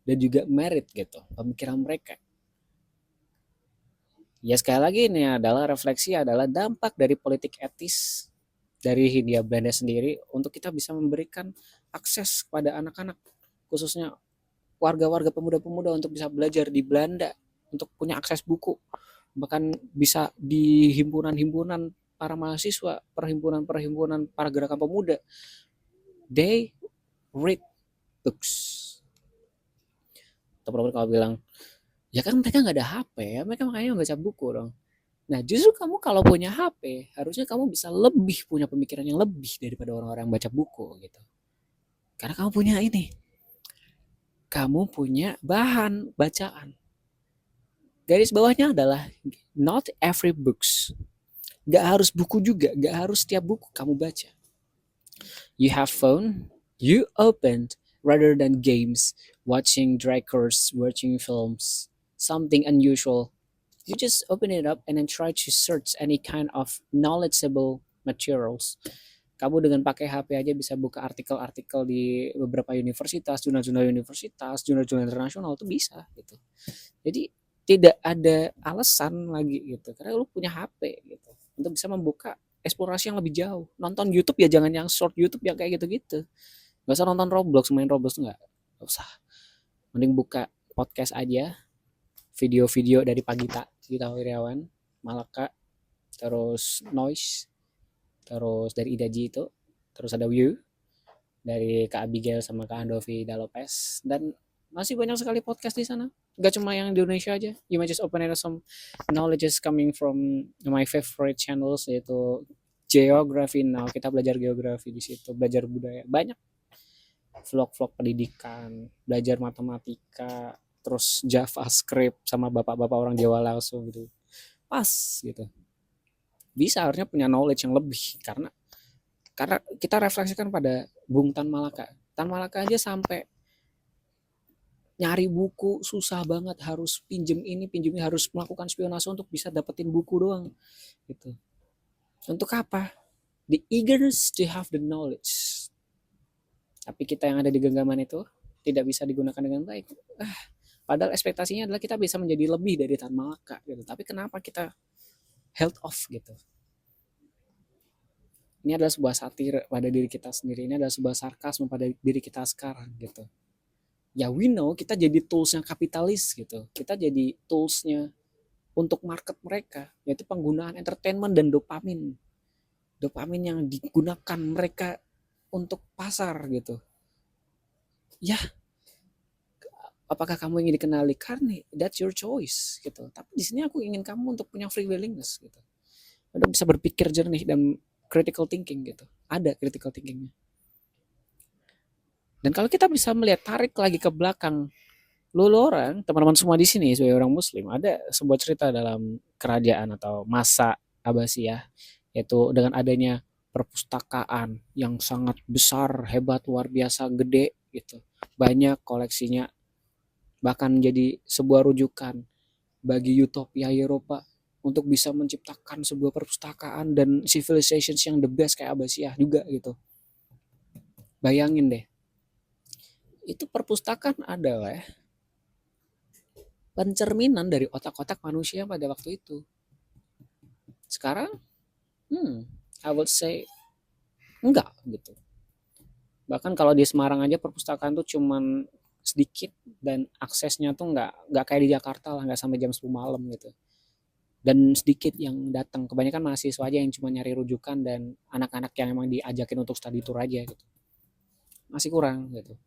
Dan juga merit gitu, pemikiran mereka. Ya sekali lagi ini adalah refleksi, adalah dampak dari politik etis dari Hindia Belanda sendiri untuk kita bisa memberikan akses kepada anak-anak, khususnya warga-warga pemuda-pemuda untuk bisa belajar di Belanda, untuk punya akses buku, bahkan bisa di himpunan-himpunan para mahasiswa, perhimpunan-perhimpunan para gerakan pemuda, they read books. Teman-teman kalau bilang, ya kan mereka nggak ada HP ya, mereka makanya baca buku dong. Nah, justru kamu kalau punya HP, harusnya kamu bisa lebih punya pemikiran yang lebih daripada orang-orang yang baca buku gitu. Karena kamu punya ini. Kamu punya bahan bacaan. Garis bawahnya adalah not every books. Gak harus buku juga, gak harus setiap buku kamu baca. You have phone, you opened rather than games, watching draggers, watching films, something unusual. You just open it up and then try to search any kind of knowledgeable materials. Kamu dengan pakai HP aja bisa buka artikel-artikel di beberapa universitas, jurnal-jurnal universitas, jurnal-jurnal internasional itu bisa gitu. Jadi tidak ada alasan lagi gitu, karena lu punya HP gitu untuk bisa membuka eksplorasi yang lebih jauh. Nonton YouTube ya jangan yang short YouTube yang kayak gitu-gitu. Gak usah nonton Roblox, main Roblox nggak usah. Mending buka podcast aja, video-video dari Gita Wirjawan, Malaka, terus Noise, terus dari Idaji itu, terus ada View dari Kak Abigail sama Kak Andovi Dalopes, dan masih banyak sekali podcast di sana. Gak cuma yang di Indonesia aja. You might just open it, some knowledge is coming from my favorite channels, yaitu Geography Now. Kita belajar geografi di situ, belajar budaya. Banyak vlog-vlog pendidikan, belajar matematika, terus JavaScript sama bapak-bapak orang Jawa langsung gitu. Pas gitu. Bisa harusnya punya knowledge yang lebih karena kita refleksikan pada Bung Tan Malaka. Tan Malaka aja sampai nyari buku susah banget, harus pinjem ini, pinjem ini, harus melakukan spionase untuk bisa dapetin buku doang gitu. Untuk apa? The eagerness to have the knowledge. Tapi kita yang ada di genggaman itu tidak bisa digunakan dengan baik. Padahal ekspektasinya adalah kita bisa menjadi lebih dari Tan Malaka gitu. Tapi kenapa kita held off gitu? Ini adalah sebuah satir pada diri kita sendiri. Ini adalah sebuah sarkasme pada diri kita sekarang gitu. Ya we know kita jadi toolsnya kapitalis gitu. Kita jadi toolsnya untuk market mereka, yaitu penggunaan entertainment dan dopamin. Dopamin yang digunakan mereka untuk pasar gitu. Ya, apakah kamu ingin dikenali? Karena that's your choice gitu. Tapi di sini aku ingin kamu untuk punya free willingness gitu. Udah bisa berpikir jernih dan critical thinking gitu. Ada critical thinkingnya. Dan kalau kita bisa melihat, tarik lagi ke belakang, lu orang, teman-teman semua di sini sebagai orang Muslim, ada sebuah cerita dalam kerajaan atau masa Abbasiyah, yaitu dengan adanya perpustakaan yang sangat besar, hebat, luar biasa, gede gitu. Banyak koleksinya, bahkan jadi sebuah rujukan bagi utopia Eropa untuk bisa menciptakan sebuah perpustakaan dan civilization yang the best kayak Abbasiyah juga gitu. Bayangin deh, itu perpustakaan adalah pencerminan dari otak-otak manusia pada waktu itu. Sekarang, I would say enggak gitu. Bahkan kalau di Semarang aja perpustakaan tuh cuman sedikit dan aksesnya tuh nggak kayak di Jakarta lah, nggak sampai jam 10 malam gitu. Dan sedikit yang datang, kebanyakan mahasiswa aja yang cuma nyari rujukan dan anak-anak yang emang diajakin untuk study tour aja gitu. Masih kurang gitu.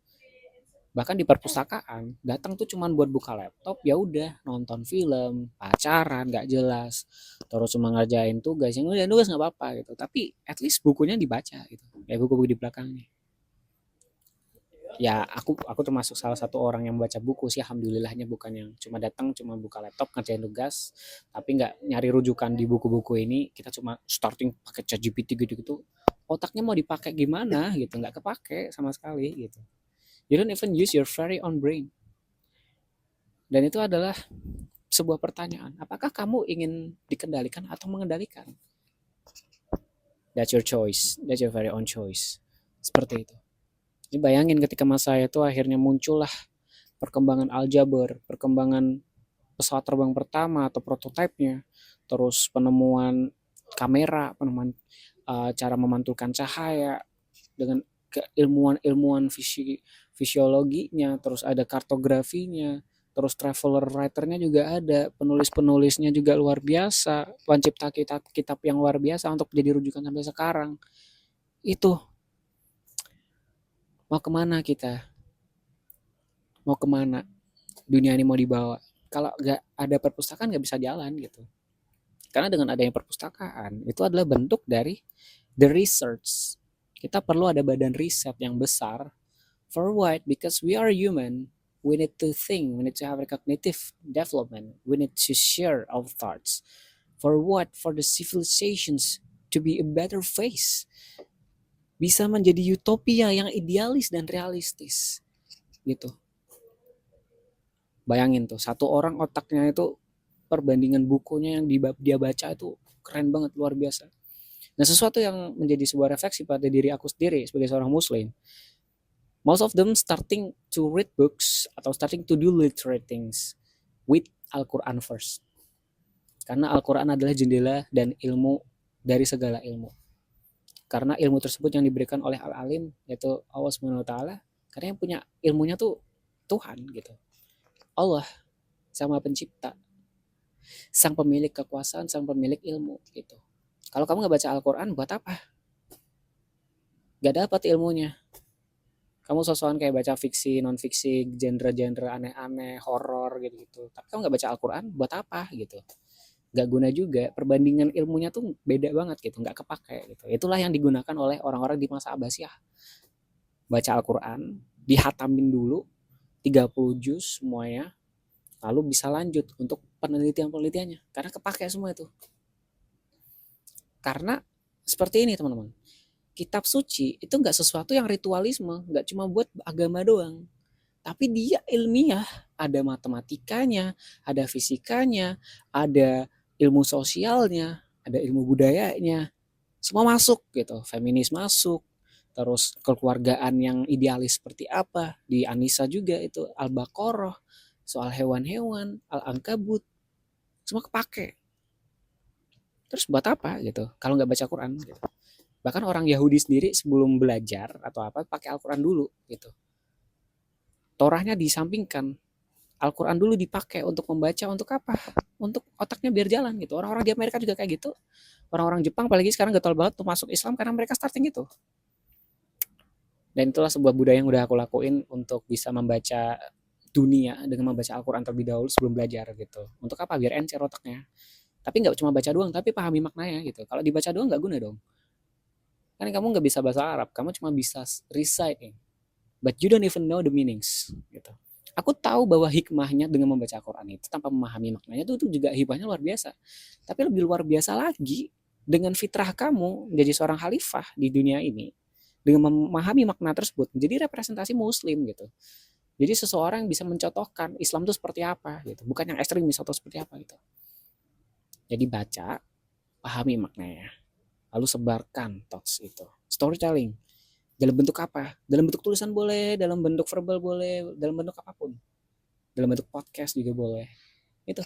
Bahkan di perpustakaan datang tuh cuman buat buka laptop, ya udah nonton film, pacaran nggak jelas, terus cuma ngerjain tugas, yang ngerjain tugas nggak apa-apa gitu, tapi at least bukunya dibaca gitu, kayak buku-buku di belakangnya. Ya aku termasuk salah satu orang yang baca buku sih, alhamdulillahnya, bukan yang cuma datang cuma buka laptop ngerjain tugas, tapi nggak nyari rujukan di buku-buku ini, kita cuma starting pakai ChatGPT gitu-gitu, otaknya mau dipakai gimana gitu, nggak kepake sama sekali gitu. You don't even use your very own brain. Dan itu adalah sebuah pertanyaan. Apakah kamu ingin dikendalikan atau mengendalikan? That's your choice. That's your very own choice. Seperti itu. Jadi bayangin ketika masa itu akhirnya muncullah perkembangan aljabar, perkembangan pesawat terbang pertama atau prototipenya, terus penemuan kamera, penemuan cara memantulkan cahaya dengan keilmuan-ilmuwan fisiologinya, terus ada kartografinya, terus traveler writernya juga ada, penulis-penulisnya juga luar biasa, pencipta kitab-kitab yang luar biasa untuk jadi rujukan sampai sekarang. Itu mau kemana kita? Mau kemana? Dunia ini mau dibawa? Kalau nggak ada perpustakaan nggak bisa jalan gitu. Karena dengan adanya perpustakaan itu adalah bentuk dari the research. Kita perlu ada badan riset yang besar. For what? Because we are human. We need to think. We need to have a cognitive development. We need to share our thoughts. For what? For the civilizations to be a better face. Bisa menjadi utopia yang idealis dan realistis. Gitu. Bayangin tuh, satu orang otaknya itu perbandingan bukunya yang dia baca itu keren banget, luar biasa. Nah, sesuatu yang menjadi sebuah refleksi pada diri aku sendiri sebagai seorang muslim, most of them starting to read books atau starting to do literate things with Al-Quran first. Karena Al-Quran adalah jendela dan ilmu dari segala ilmu. Karena ilmu tersebut yang diberikan oleh Al-Alim, yaitu Allah Subhanahu wa taala, karena yang punya ilmunya tuh Tuhan gitu. Allah, sama pencipta, sang pemilik kekuasaan, sang pemilik ilmu gitu. Kalau kamu nggak baca Al-Quran, buat apa? Gak dapat ilmunya. Kamu sosokan kayak baca fiksi, non fiksi, genre-genre aneh-aneh, horor gitu-gitu. Tapi kamu nggak baca Al-Quran, buat apa gitu? Gak guna juga. Perbandingan ilmunya tuh beda banget gitu, nggak kepake gitu. Itulah yang digunakan oleh orang-orang di masa Abbasiyah. Baca Al-Quran, dihatamin dulu 30 juz semuanya, lalu bisa lanjut untuk penelitian-penelitiannya. Karena kepake semua itu. Karena seperti ini teman-teman, kitab suci itu nggak sesuatu yang ritualisme, nggak cuma buat agama doang, tapi dia ilmiah, ada matematikanya, ada fisikanya, ada ilmu sosialnya, ada ilmu budayanya, semua masuk gitu. Feminis masuk, terus kekeluargaan yang idealis seperti apa, di Anisa juga itu Al-Baqarah, soal hewan-hewan, Al-Ankabut, semua kepake. Terus buat apa gitu kalau nggak baca Quran gitu. Bahkan orang Yahudi sendiri sebelum belajar atau apa pakai Al-Quran dulu gitu. Torahnya disampingkan, Al-Quran dulu dipakai untuk membaca, untuk apa? Untuk otaknya biar jalan gitu. Orang-orang di Amerika juga kayak gitu. Orang-orang Jepang apalagi sekarang getol banget tuh masuk Islam karena mereka starting gitu. Dan itulah sebuah budaya yang udah aku lakuin untuk bisa membaca dunia dengan membaca Al-Quran terlebih dahulu sebelum belajar gitu. Untuk apa? Biar encer otaknya. Tapi nggak cuma baca doang, tapi pahami maknanya gitu. Kalau dibaca doang nggak guna dong. Kan kamu nggak bisa bahasa Arab, kamu cuma bisa reciting, but you don't even know the meanings gitu. Aku tahu bahwa hikmahnya dengan membaca Al-Quran itu tanpa memahami maknanya itu juga hikmahnya luar biasa. Tapi lebih luar biasa lagi dengan fitrah kamu menjadi seorang khalifah di dunia ini, dengan memahami makna tersebut menjadi representasi muslim gitu. Jadi seseorang yang bisa mencontohkan Islam itu seperti apa gitu, bukan yang ekstremis atau seperti apa gitu. Jadi baca, pahami maknanya, lalu sebarkan thoughts itu. Storytelling dalam bentuk apa? Dalam bentuk tulisan boleh, dalam bentuk verbal boleh, dalam bentuk apapun. Dalam bentuk podcast juga boleh. Itu.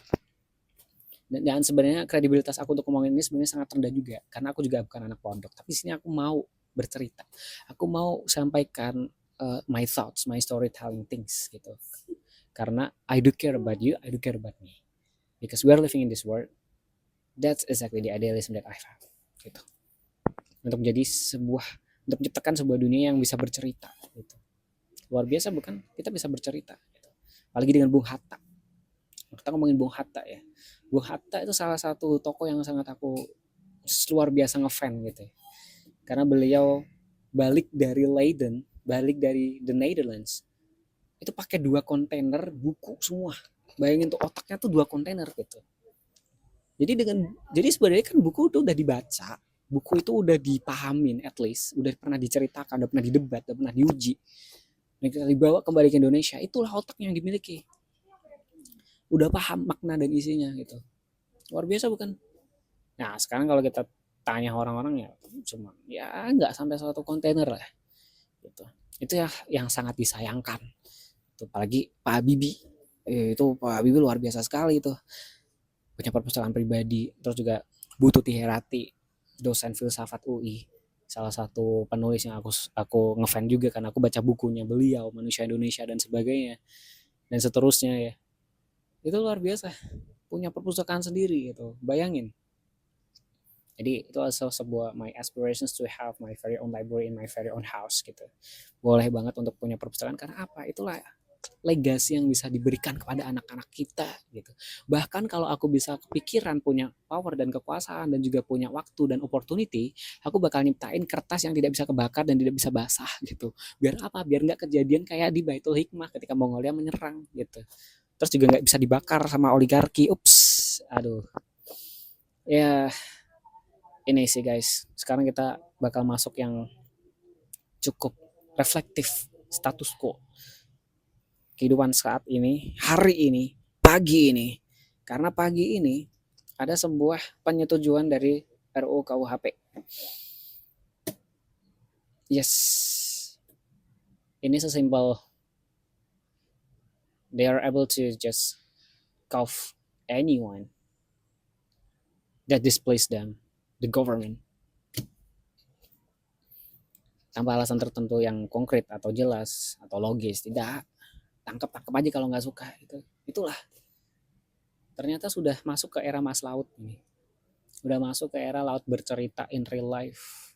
Dan sebenarnya kredibilitas aku untuk ngomongin ini sebenarnya sangat rendah juga, karena aku juga bukan anak pondok. Tapi sini aku mau bercerita. Aku mau sampaikan my thoughts, my storytelling things gitu. Karena I do care about you, I do care about me. Because we are living in this world. That's exactly the idealism that I have. Gitu. Untuk menjadi sebuah, untuk menciptakan sebuah dunia yang bisa bercerita gitu. Luar biasa bukan? Kita bisa bercerita gitu. Apalagi dengan Bung Hatta. Kita ngomongin Bung Hatta ya. Bung Hatta itu salah satu tokoh yang sangat aku luar biasa ngefan gitu ya. Karena beliau balik dari Leiden, balik dari the Netherlands, itu pakai 2 kontainer buku semua. Bayangin tuh, otaknya tuh 2 kontainer gitu. Jadi sebenarnya kan buku itu udah dibaca, buku itu udah dipahamin, at least udah pernah diceritakan, udah pernah didebat, udah pernah diuji, dan kita dibawa kembali ke Indonesia. Itulah otak yang dimiliki, udah paham makna dan isinya gitu. Luar biasa bukan? Nah sekarang kalau kita tanya orang-orang ya cuma ya nggak sampai 1 kontainer lah gitu. Itu ya yang sangat disayangkan tuh, apalagi Pak Habibie. Itu Pak Habibie luar biasa sekali itu, punya perpustakaan pribadi. Terus juga Bu Tuti Herati, dosen filsafat UI, salah satu penulis yang aku ngefan juga, karena aku baca bukunya beliau, Manusia Indonesia dan sebagainya dan seterusnya ya. Itu luar biasa, punya perpustakaan sendiri gitu, bayangin. Jadi itu also sebuah my aspirations to have my very own library in my very own house gitu. Boleh banget untuk punya perpustakaan, karena apa? Itulah legasi yang bisa diberikan kepada anak-anak kita gitu. Bahkan kalau aku bisa kepikiran punya power dan kekuasaan dan juga punya waktu dan opportunity, aku bakal nyiptain kertas yang tidak bisa kebakar dan tidak bisa basah gitu. Biar apa? Biar nggak kejadian kayak di Baitul Hikmah ketika Mongolia menyerang gitu. Terus juga nggak bisa dibakar sama oligarki. Ups, aduh. Ya ini sih guys. Sekarang kita bakal masuk yang cukup reflektif, status quo kehidupan saat ini, hari ini, pagi ini. Karena pagi ini ada sebuah penyetujuan dari RUU KUHP. Yes. Ini sesimpel they are able to just cuff anyone that displays them, the government, tanpa alasan tertentu yang konkret atau jelas atau logis. Tidak, tangkap aja kalau nggak suka. Itulah, ternyata sudah masuk ke era Mas Laut ini. Udah masuk ke era laut bercerita in real life.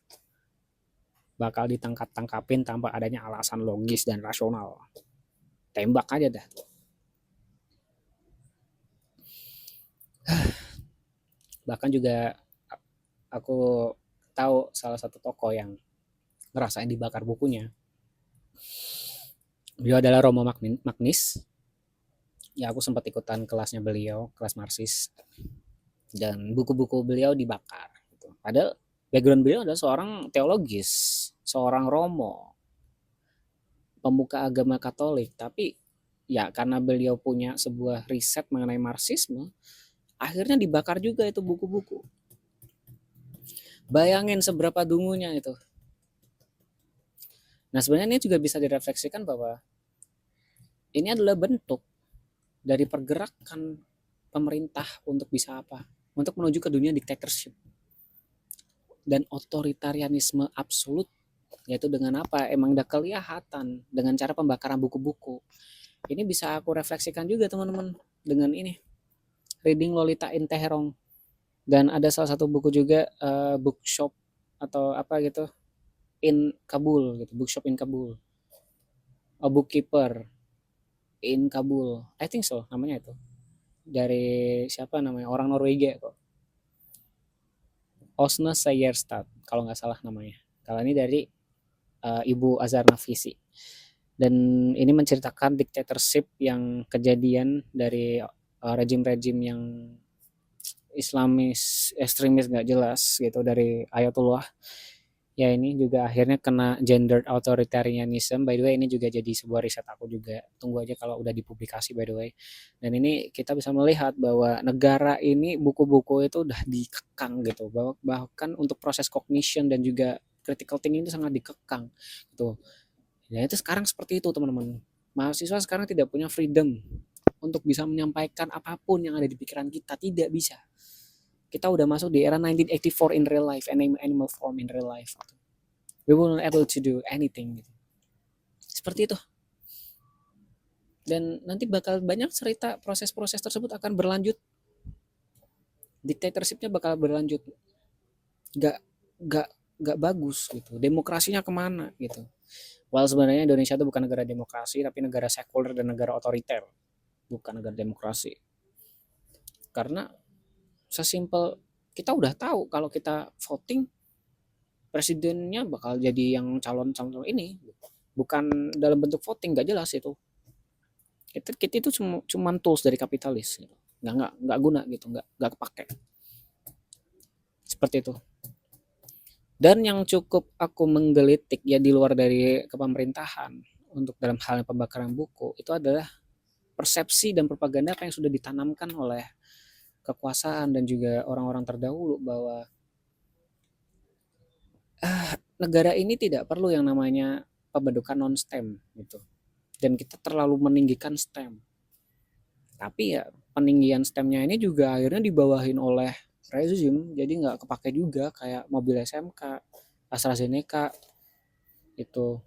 Bakal ditangkap-tangkapin tanpa adanya alasan logis dan rasional. Tembak aja dah. Bahkan juga aku tahu salah satu tokoh yang ngerasain dibakar bukunya. Beliau adalah Romo Magnis. Ya aku sempat ikutan kelasnya beliau, kelas Marxis. Dan buku-buku beliau dibakar. Padahal background beliau adalah seorang teologis, seorang Romo, pemuka agama Katolik. Tapi ya karena beliau punya sebuah riset mengenai Marxisme, akhirnya dibakar juga itu buku-buku. Bayangin seberapa dungunya itu. Nah sebenarnya ini juga bisa direfleksikan bahwa ini adalah bentuk dari pergerakan pemerintah untuk bisa apa? Untuk menuju ke dunia dictatorship dan otoritarianisme absolut, yaitu dengan apa? Emang udah kelihatan dengan cara pembakaran buku-buku. Ini bisa aku refleksikan juga teman-teman dengan ini, reading Lolita in Teherong. Dan ada salah satu buku juga bookshop atau apa gitu in Kabul gitu, bookshop in Kabul, a bookkeeper in Kabul, I think so namanya itu, dari siapa namanya, orang Norwegia kok, Osne Seierstad kalau nggak salah namanya. Kalau ini dari Ibu Azhar Nafisi, dan ini menceritakan dictatorship yang kejadian dari rejim-rejim yang Islamis ekstremis nggak jelas gitu dari Ayatullah. Ya ini juga akhirnya kena gendered authoritarianism. By the way ini juga jadi sebuah riset aku juga. Tunggu aja kalau udah dipublikasi by the way. Dan ini kita bisa melihat bahwa negara ini buku-buku itu udah dikekang gitu. Bahkan untuk proses cognition dan juga critical thinking itu sangat dikekang gitu. Ya itu sekarang seperti itu teman-teman. Mahasiswa sekarang tidak punya freedom untuk bisa menyampaikan apapun yang ada di pikiran kita. Tidak bisa. Kita udah masuk di era 1984 in real life, animal form in real life. We will not able to do anything. Seperti itu. Dan nanti bakal banyak cerita proses-proses tersebut akan berlanjut. Dictatorshipnya bakal berlanjut. Gak bagus gitu. Demokrasinya kemana gitu. Well, sebenarnya Indonesia itu bukan negara demokrasi, tapi negara sekuler dan negara otoriter, bukan negara demokrasi. Karena sesimpel kita udah tahu kalau kita voting presidennya bakal jadi yang calon-calon ini, bukan dalam bentuk voting, nggak jelas itu. Kita itu cuma tools dari kapitalis, gitu. Nggak guna gitu, nggak kepake. Seperti itu. Dan yang cukup aku menggelitik ya di luar dari kepemerintahan untuk dalam hal pembakaran buku itu adalah persepsi dan propaganda apa yang sudah ditanamkan oleh kekuasaan dan juga orang-orang terdahulu bahwa negara ini tidak perlu yang namanya pembentukan non STEM gitu. Dan kita terlalu meninggikan STEM. Tapi ya peninggian STEM-nya ini juga akhirnya dibawahin oleh rezim, jadi nggak kepake juga kayak mobil SMK, AstraZeneca itu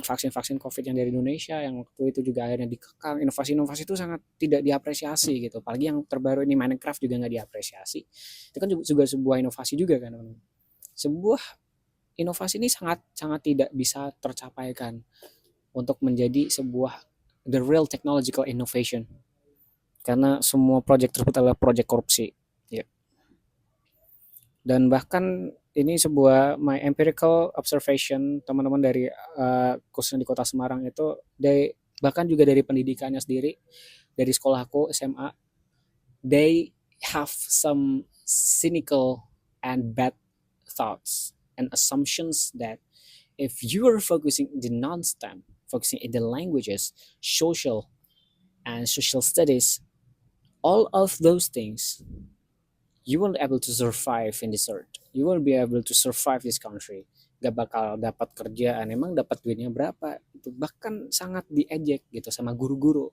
vaksin-vaksin COVID yang dari Indonesia yang waktu itu juga akhirnya dikekang. Inovasi-inovasi itu sangat tidak diapresiasi gitu. Apalagi yang terbaru ini Minecraft juga nggak diapresiasi. Itu kan juga sebuah inovasi juga kan, teman-teman. Sebuah inovasi ini sangat sangat tidak bisa tercapaikan untuk menjadi sebuah the real technological innovation karena semua proyek tersebut adalah proyek korupsi ya. Dan bahkan ini sebuah my empirical observation teman-teman dari khususnya di kota Semarang itu bahkan juga dari pendidikannya sendiri dari sekolahku SMA, they have some cynical and bad thoughts and assumptions that if you are focusing the non-STEM, focusing in the languages, social and social studies, all of those things, you won't be able to survive in this earth. You won't be able to survive this country. Gak bakal dapat kerjaan. Emang dapat duitnya berapa? Itu bahkan sangat diejek gitu sama guru-guru.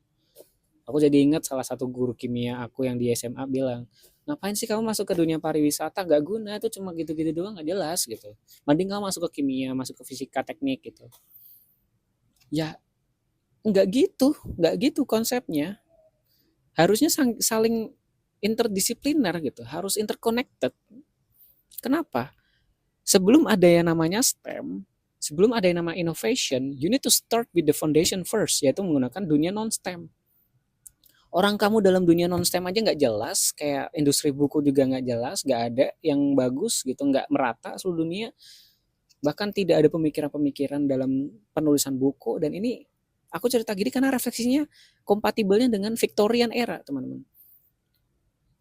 Aku jadi ingat salah satu guru kimia aku yang di SMA bilang, ngapain sih kamu masuk ke dunia pariwisata? Gak guna, itu cuma gitu-gitu doang, gak jelas gitu. Mending kamu masuk ke kimia, masuk ke fisika, teknik gitu. Ya, nggak gitu konsepnya. Harusnya saling interdisipliner gitu, harus interconnected. Kenapa? Sebelum ada yang namanya STEM, sebelum ada yang namanya innovation, you need to start with the foundation first, yaitu menggunakan dunia non-STEM. Orang kamu dalam dunia non-STEM aja nggak jelas, kayak industri buku juga nggak jelas, nggak ada yang bagus gitu, nggak merata seluruh dunia. Bahkan tidak ada pemikiran-pemikiran dalam penulisan buku, dan ini aku cerita gini karena refleksinya kompatibelnya dengan Victorian era, teman-teman.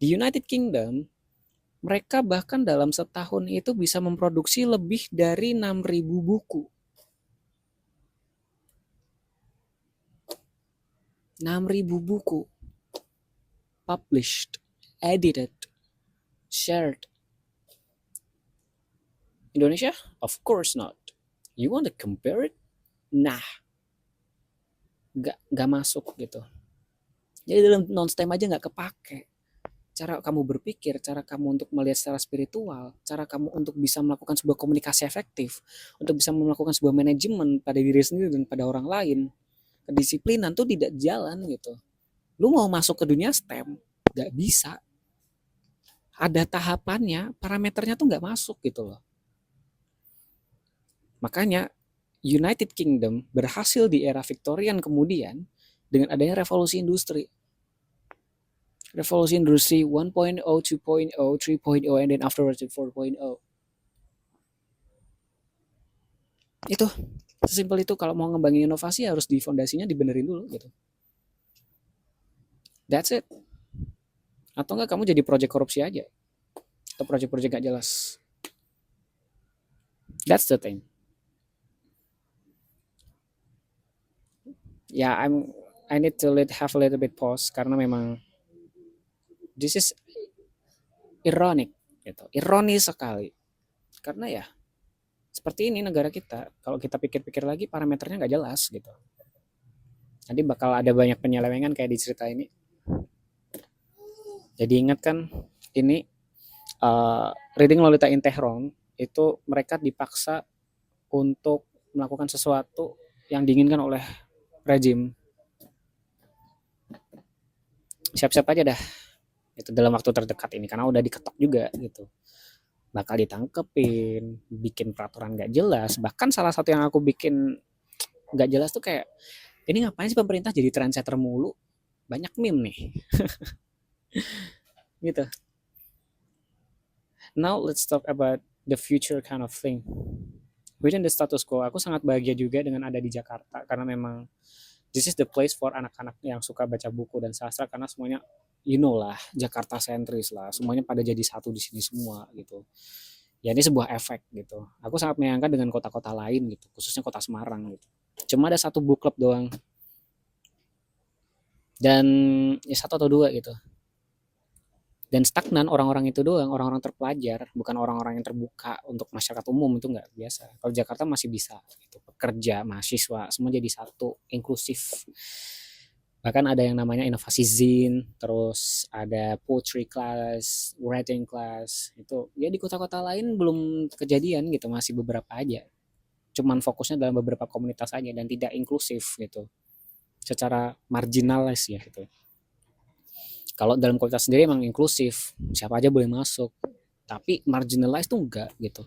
Di United Kingdom, mereka bahkan dalam setahun itu bisa memproduksi lebih dari 6.000 buku. 6.000 buku published, edited, shared. Indonesia? Of course not. You want to compare it? Nah, gak masuk gitu. Jadi dalam non-STEM aja gak kepake. Cara kamu berpikir, cara kamu untuk melihat secara spiritual, cara kamu untuk bisa melakukan sebuah komunikasi efektif, untuk bisa melakukan sebuah manajemen pada diri sendiri dan pada orang lain, kedisiplinan tuh tidak jalan gitu. Lu mau masuk ke dunia STEM, gak bisa. Ada tahapannya, parameternya tuh gak masuk gitu loh. Makanya United Kingdom berhasil di era Victorian kemudian dengan adanya revolusi industri. Revolusi industri 1.0, 2.0, 3.0, and then afterwards 4.0. Itu sesimpel itu. Kalau mau ngembangin inovasi harus di fondasinya dibenerin dulu gitu. That's it. Atau enggak kamu jadi proyek korupsi aja atau proyek-proyek gak jelas. That's the thing. Ya, I need to have a little bit pause karena memang this is ironic gitu. Ironis sekali. Karena ya seperti ini negara kita. Kalau kita pikir-pikir lagi parameternya nggak jelas gitu. Nanti bakal ada banyak penyelewengan kayak di cerita ini. Jadi ingat kan ini reading Lolita in Tehran itu mereka dipaksa untuk melakukan sesuatu yang diinginkan oleh rejim. Siap-siap aja dah itu dalam waktu terdekat ini karena udah diketok juga gitu. bakal ditangkepin, bikin peraturan nggak jelas. Bahkan salah satu yang aku bikin nggak jelas tuh kayak, ini ngapain sih pemerintah jadi trendsetter mulu? Banyak meme nih, gitu. Now let's talk about the future kind of thing. Within the status quo, aku sangat bahagia juga dengan ada di Jakarta karena memang this is the place for anak-anak yang suka baca buku dan sastra karena semuanya you know lah Jakarta sentris lah, semuanya pada jadi satu di sini semua gitu. Ya ini sebuah efek gitu. Aku sangat menyayangkan dengan kota-kota lain gitu, khususnya kota Semarang gitu. Cuma ada satu book club doang dan ya satu atau dua gitu. Dan stagnan orang-orang itu doang, orang-orang terpelajar, bukan orang-orang yang terbuka untuk masyarakat umum, itu nggak biasa. Kalau Jakarta masih bisa gitu, pekerja, mahasiswa, semua jadi satu, inklusif. Bahkan ada yang namanya inovasi zine, terus ada poetry class, writing class, itu ya di kota-kota lain belum kejadian gitu, masih beberapa aja. Cuman fokusnya dalam beberapa komunitas aja dan tidak inklusif gitu, secara marginalis ya gitu. Kalau dalam komunitas sendiri emang inklusif, siapa aja boleh masuk, tapi marginalized tuh enggak gitu.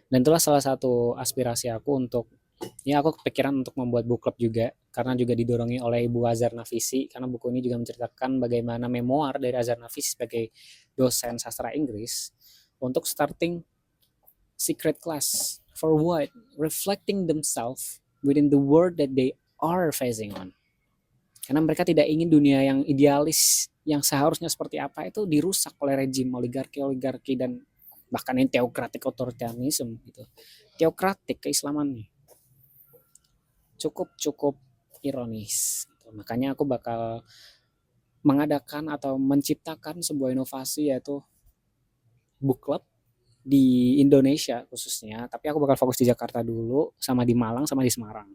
Dan itulah salah satu aspirasi aku untuk, ya aku kepikiran untuk membuat book club juga, karena juga didorongin oleh Ibu Azhar Nafisi, karena buku ini juga menceritakan bagaimana memoir dari Azhar Nafisi sebagai dosen sastra Inggris untuk starting secret class for what? Reflecting themselves within the world that they are facing on. Karena mereka tidak ingin dunia yang idealis yang seharusnya seperti apa itu dirusak oleh rejim oligarki dan bahkan yang teokratik otoritarianisme gitu. Teokratik keislaman cukup cukup ironis. Gitu. Makanya aku bakal mengadakan atau menciptakan sebuah inovasi yaitu book club di Indonesia khususnya, tapi aku bakal fokus di Jakarta dulu, sama di Malang, sama di Semarang.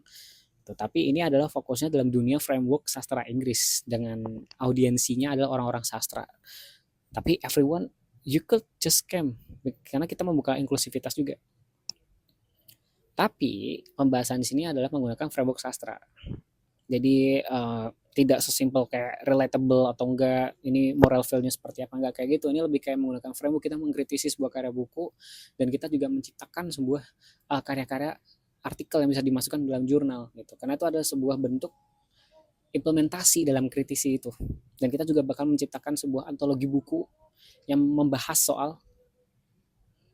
Tapi ini adalah fokusnya dalam dunia framework sastra Inggris dengan audiensinya adalah orang-orang sastra. Tapi everyone you could just come karena kita membuka inklusivitas juga. Tapi pembahasan di sini adalah menggunakan framework sastra. Jadi tidak sesimpel kayak relatable atau enggak, ini moral value-nya seperti apa, enggak kayak gitu. Ini lebih kayak menggunakan framework, kita mengkritisi sebuah karya buku dan kita juga menciptakan sebuah karya-karya artikel yang bisa dimasukkan dalam jurnal gitu. Karena itu ada sebuah bentuk implementasi dalam kritisi itu. Dan kita juga bakal menciptakan sebuah antologi buku yang membahas soal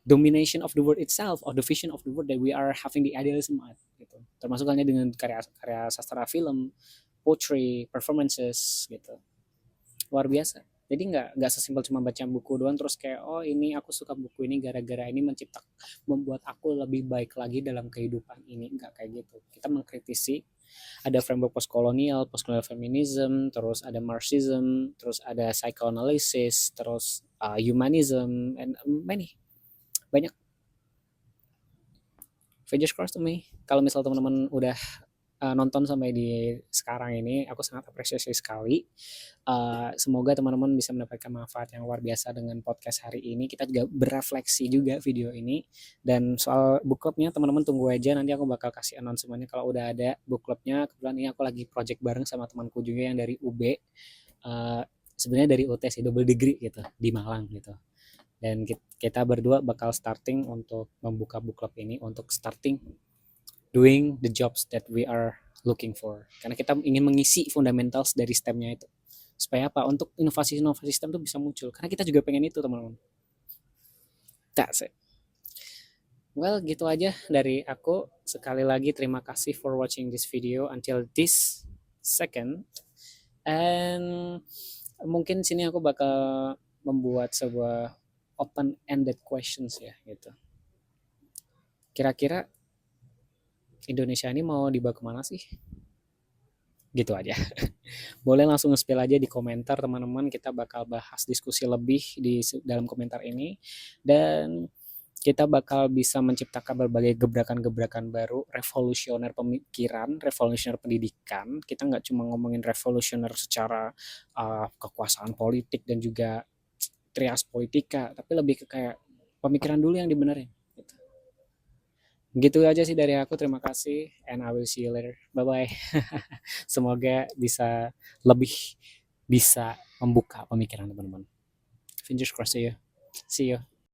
domination of the world itself or the vision of the world that we are having the idealism at gitu. Termasuk hanya dengan karya sastra film, poetry, performances gitu. Luar biasa. Jadi nggak sesimpel cuma baca buku doang terus kayak oh ini aku suka buku ini gara-gara ini membuat aku lebih baik lagi dalam kehidupan ini, nggak kayak gitu. Kita mengkritisi ada framework postkolonial, postkolonial feminism, terus ada Marxism, terus ada psychoanalysis, terus humanism and many banyak. Fingers crossed to me. Kalau misal teman-teman udah nonton sampai di sekarang ini, aku sangat apresiasi sekali. Semoga teman-teman bisa mendapatkan manfaat yang luar biasa dengan podcast hari ini. Kita juga berefleksi juga video ini. Dan soal book clubnya teman-teman tunggu aja. Nanti aku bakal kasih announcementnya kalau udah ada book clubnya. Kebetulan ini aku lagi project bareng sama temanku juga yang dari UB. Sebenarnya dari UT sih, double degree gitu di Malang gitu. Dan kita berdua bakal starting untuk membuka book club ini untuk starting doing the jobs that we are looking for. Karena kita ingin mengisi fundamentals dari STEM-nya itu. Supaya apa? Untuk inovasi-inovasi STEM itu bisa muncul. Karena kita juga pengen itu, teman-teman. That's it. Well, gitu aja dari aku. Sekali lagi terima kasih for watching this video until this second. And mungkin sini aku bakal membuat sebuah open-ended questions ya gitu. Kira-kira Indonesia ini mau dibawa kemana sih? Gitu aja. Boleh langsung nge-spill aja di komentar teman-teman, kita bakal bahas diskusi lebih di dalam komentar ini dan kita bakal bisa menciptakan berbagai gebrakan-gebrakan baru, revolusioner pemikiran, revolusioner pendidikan. Kita nggak cuma ngomongin revolusioner secara kekuasaan politik dan juga trias politika, tapi lebih ke kayak pemikiran dulu yang dibenerin. Gitu aja sih dari aku, terima kasih and I will see you later, bye bye. Semoga bisa lebih bisa membuka pemikiran teman-teman. Fingers crossed, see you.